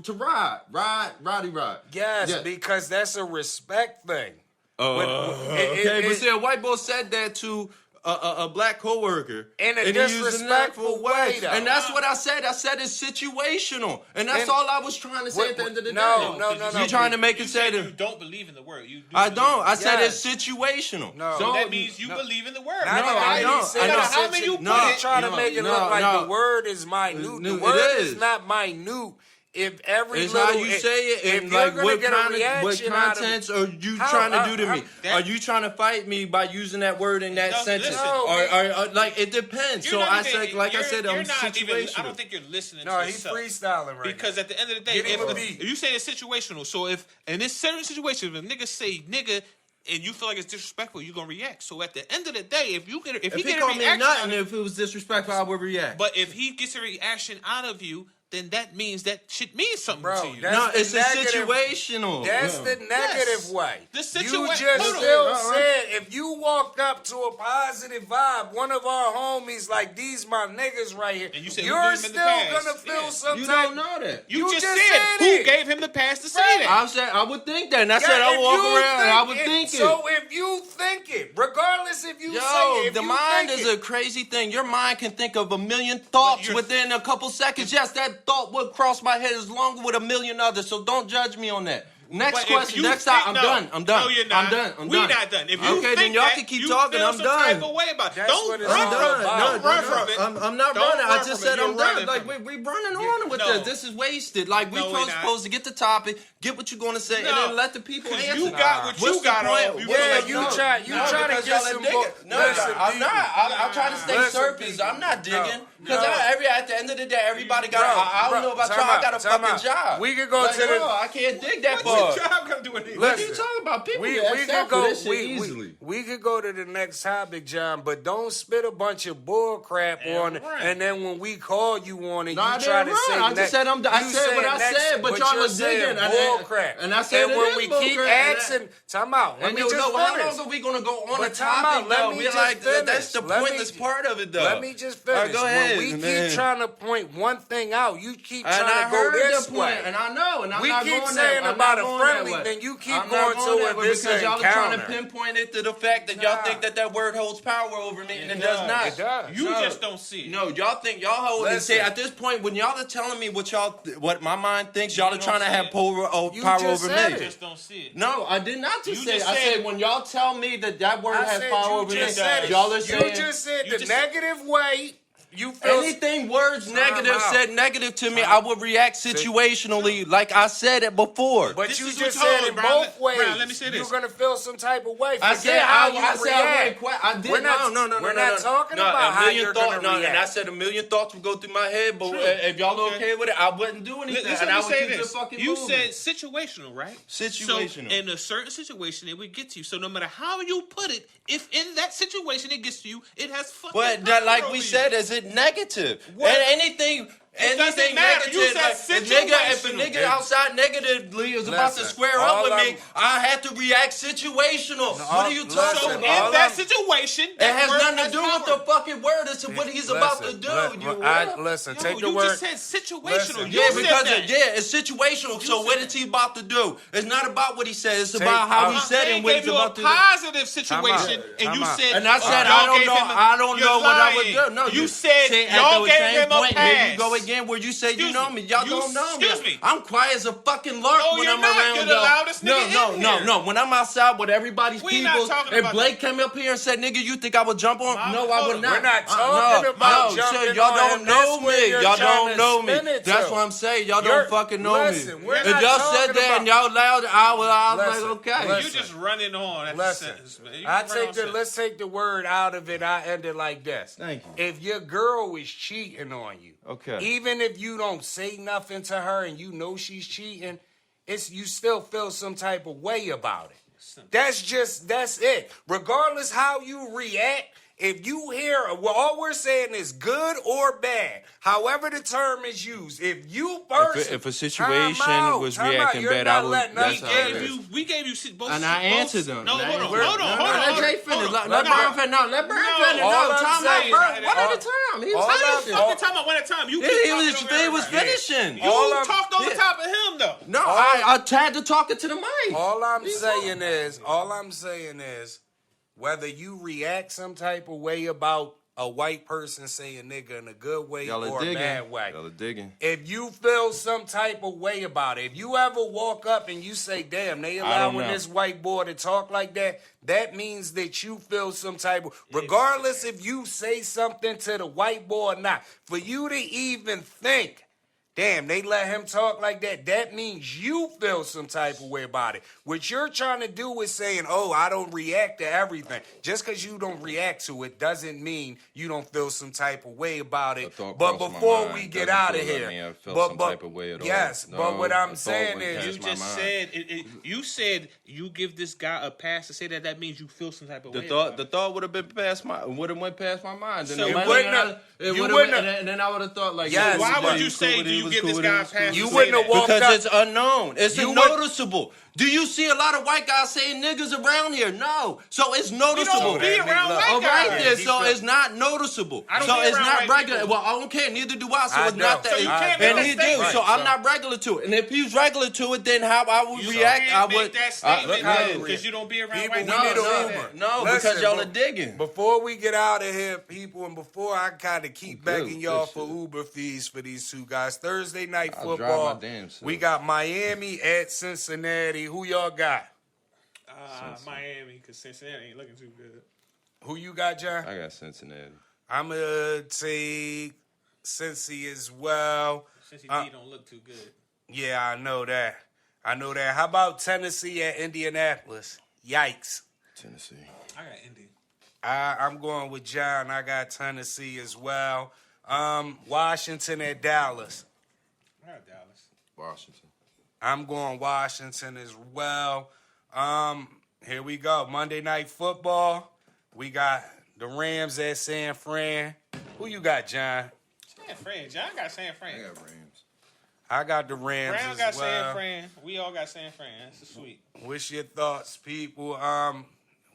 to Roddy Rod. Yes, Yeah. because that's a respect thing. Okay, but see, a white boy said that to a black coworker In a and he used disrespectful way, though. and that's what I said. I said it's situational, and that's And- all I was trying to say at the end of the No, day. no, no, You trying to make You it say said you that? don't believe in the word. You do I believe don't. in I it. said Yes. it's situational. No. So- That means you believe in the word. Not No, even I that don't. he said I it's know. How many you situ- put He's it- trying to make it no, look like no. the word is minute. The It word is. is not minute. if every It's little, how you say it, if and you're like gonna what get a kind of what reaction out of contents are you How- trying to do to me? that- Are you trying to fight me by using that word in that No, sentence? listen. Or like it depends. You're So not I even- said, like I you're- said, you're I'm not even- situational. I don't think you're listening No, to he's yourself. freestyling right Because now. at the end of the day, Get him a beat. if you say it's situational, so if in this certain situation, if a nigga say nigga and you feel like it's disrespectful, you're gonna react. So at the end of the day, if he If he get a called me a reaction, nut out and of, if it was disrespectful, I would react. but if he gets a reaction out of you, then that means that shit means something Bro, to you. that's No, the it's a negative- situational. That's the negative Yes. way. The You situa- just hold on. still All right. said if you walked up to a positive vibe, one of our homies like these my niggas right here, And you said who you're gave him the still pass? gonna feel Yeah. some You type. don't know that. You just just said said who it. gave him the pass to say Right. that. I said I would think that, and I Yeah, said I if would walk you around and I would think it. So if you think it, regardless if you say Yo, it, if the you mind think is it, a crazy thing. Your mind can think of a million thoughts you're- within a couple seconds. Yes, that thought would cross my head as long with a million others. So don't judge me on that. Next But if question. you Next think- time. no. I'm done. I'm done. No, you're not. I'm done. I'm We done. not done. If you okay, think then y'all that, can keep you talking. feel I'm some type done. of way about it. That's Don't what it's run all from about. it. No, Don't run from it. I'm not Don't running. I run just from said it. I'm You're done. running Like from we running on with No. this. This is wasted. Like we No, we're not. supposed to get the topic, get what you're gonna say, and No. then let the people 'Cause answer. you got what What's you the got point? on. You Yeah, like, you no. try to because get y'all some are more. digging. No, Listen, I'm not. I'm trying to stay Listen, surface. people. I'm not digging. Because No. at the end of the day, everybody got. Bro, I don't know about time y'all. I out, got a time fucking out. job. We could go Like, to the- no, I can't dig that What's far. your job gonna do anything? What are you Listen, talking about? People we get could accept go this shit easily. we could go to the next topic, John, but don't spit a bunch of bull crap on it, right. and then when we call you on it, No, I you try didn't to say run. I just said I'm done. I you said what I next- said, but y'all you're are saying digging, and- bull crap. and I said it when is we bull keep crap, and asking, time out. Let And me you just know, how finish. long are we gonna go on But the time topic out, let though? me We just like that's the finish. Let me pointless ju- part of it though. Let me just All finish. right, go ahead, when we man. keep trying to point one thing out, you keep And trying I to go heard this the way. point, and I know, and I'm We not keep going saying that, I'm about not a going friendly, that way. then you keep I'm going not to that it way this because y'all are trying to encounter. pinpoint it to the fact that y'all think that word holds power over me, and it does not. It does. You No. just don't see it. No, y'all think y'all hold and say Listen. at this point when y'all are telling me what my mind thinks, y'all are don't trying to say have it. You power just over said me. it. You just don't see it. No, I did not just You say. just I said- said when y'all tell me that word I has said power you over me, just said it. y'all are You saying just said you the just- negative way. You feel anything words Time negative out. said negative to me, I would react situationally, like I said it before. But This you is just what you said in told, Brian. both ways. Brian, let me say this. You're gonna feel some type of way. I Forget said how I you said I react. wouldn't I did We're not- no. we're not talking about a how million you're thoughts. gonna No, and I react. said a million thoughts would go through my head, but True. if y'all Okay. okay with it, I wouldn't do anything, Listen, and I let me would say keep this. the fucking You moving. said situational, right? Situational. So in a certain situation, it would get to you. So no matter how you put it, if in that situation it gets to you, it has fucking But that, power like over we you. said, is it negative? What? And anything doesn't matter. negative, You said like, if a situational. nigga outside negatively is about to Listen, square all up with me, I'm- I have to react situational. What are you listen, talking So about? in all that I'm- situation, It that has word nothing to has do with power. the fucking word. It's what he's about to do. Listen, Yo, take the you word. just said situational. Listen. You Yeah, said because that. it's situational. So said what that. is he about to do? It's not about what he said. It's Take- about how he I'm said it They and what gave he's you a about to do. positive situation, Time and you out. said, And I said, y'all I don't gave know. him a- I don't you're know what I would lying. do. No, you said say at y'all the gave same him a point, pass. Here you go again, where you say you Excuse know me. me. Y'all You- don't know me. excuse me. I'm quiet as a fucking lark No, when you're I'm not. around You're the y'all. loudest nigga in here. No. When I'm outside with everybody's We not people, talking and about Blake came up here and said, "Nigga, you think I would jump on?" Mom, No, I hold would on. not. We're not No, talking about no, jumping sir, y'all on don't him. know That's where me. you're Y'all trying don't to know me. spin it That's to. what I'm saying. Y'all You're- don't fucking know listen, me. we're If not y'all talking said that about- and y'all loud, I was like, Listen, okay. listen. You just running on. That's Listen, a sentence, man. You I run take on the sentence. let's take the word out of it. I end it like this. Thank you. If your girl is cheating on you, Okay. even if you don't say nothing to her and you know she's cheating, it's you still feel some type of way about it. That's it. Regardless how you react, if you hear, well, all we're saying is good or bad, however the term is used. If you person, If a situation was time out, reacting you're bad, not I would- letting that's us how it finish. is. We gave you both. And I both- answered them. No, And I hold on, answered- hold on, No, hold on. let Jay finish. hold on. Let No, Brian finish. No, let Brian No, finish. all No, I'm time saying- out, Brian. One all- at a time. He all was I'm- finishing. Fucking time out one at a time. You Yeah, keep he was talking over he was everybody. finishing. You All I'm- talked on the yeah. top of him though. No, I had to talk it to the mic. All I'm saying is, whether you react some type of way about a white person saying nigga in a good way Y'all or are a digging. bad way. Y'all are digging. If you feel some type of way about it, if you ever walk up and you say, damn, they allowing know. this white boy to talk like that, that means that you feel some type of, regardless if you say something to the white boy or not, for you to even think damn, they let him talk like that. That means you feel some type of way about it. What you're trying to do is saying, oh, I don't react to everything. Just because you don't react to it doesn't mean you don't feel some type of way about it. But before we get out of here, yes, but what I'm saying is, you just said you said you give this guy a pass to say that means you feel some type of way. The thought would have went past my mind. So And then I would have thought like, yes, why would you say do you give this guy a pass? You wouldn't have walked because up. it's unknown. It's You noticeable. Do you see a lot of white guys saying niggas around here? No. So it's noticeable. You don't be around white All guys. right, then. So it's not noticeable. I don't So be it's around not white regular. people. Well, I don't care. Neither do I. So I it's not know. that. So you can't And make he that do. statement. So I'm not regular to it. And if he's regular to it, then how I would You react, I can't would. make that statement how- because you don't be around People, white we people. need a say Uber. that. No, Listen, because y'all are but digging. Before we get out of here, people, and before I kind of keep Good, begging y'all good for shit. Uber fees for these two guys, Thursday night I'll drive football, my damn self. we got Miami at Cincinnati. Who y'all got? Miami, because Cincinnati ain't looking too good. Who you got, John? I got Cincinnati. I'm going to take Cincy as well. Since he don't look too good. Yeah, I know that. How about Tennessee at Indianapolis? Yikes. Tennessee. I got Indy. I'm going with John. I got Tennessee as well. Washington at Dallas. I got Dallas. Washington. I'm going Washington as well. Here we go. Monday Night Football. We got the Rams at San Fran. Who you got, John? San Fran. John got San Fran. I got Rams. I got the Rams Brown as got well. San Fran. We all got San Fran. That's sweet. What's your thoughts, people?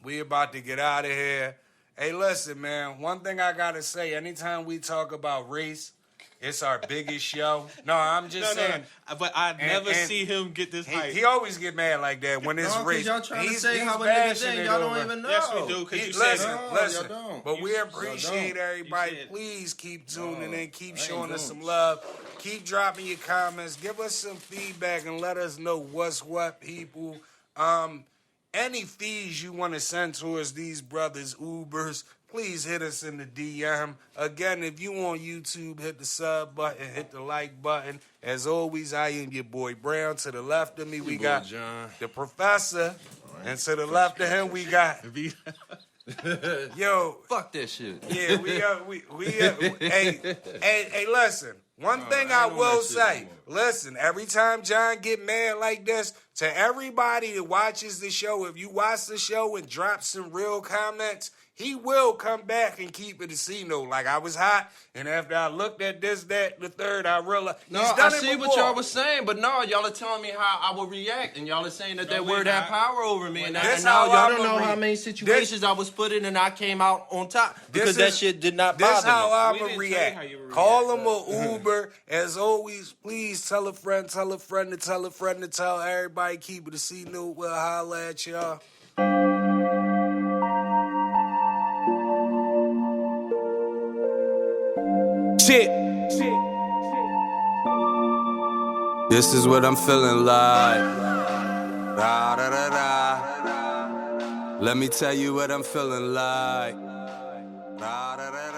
We about to get out of here. Hey, listen, man. One thing I gotta say: anytime we talk about race, it's our biggest show. No, I'm just saying. But I never and see him get this hype. He always get mad like that when it's race. Y'all trying to He's say how a nigga passionate think. Y'all don't over- even know. Yes, we do. Because you said Listen, it. listen. y'all don't. But we You- appreciate y'all everybody. You said- Please keep tuning in. Keep I ain't showing us don't. some love. Keep dropping your comments. Give us some feedback and let us know what's what, people. Any fees you want to send towards these brothers' Ubers, please hit us in the DM. Again, if you on YouTube, hit the sub button, hit the like button. As always, I am your boy Brown. To the left of me, we boy got John. the professor. And to the left of him, we got yo. Fuck that shit. Yeah, hey, listen. One thing I don't will that shit say, no more. listen, every time John get mad like this, to everybody that watches the show, if you watch the show and drop some real comments, he will come back and keep it a C-note. Like, I was hot, and after I looked at this, that, the third, I realized No, he's I done see it what before. y'all was saying, but no, y'all are telling me how I would react, and y'all are saying that that we're word had not. power over me, and, This and now how I y'all don't know would how re- many situations I was put in, and I came out on top because that is- shit did not This bother how me. I'm We going to didn't tell you how react. you would Call react, him a Uber. As always, please tell a friend to tell a friend to tell a friend to tell everybody. Keep it a C-note. We'll holla at y'all. Shit. This is what I'm feeling like. Da, da, da, da. Let me tell you what I'm feeling like. Da, da, da,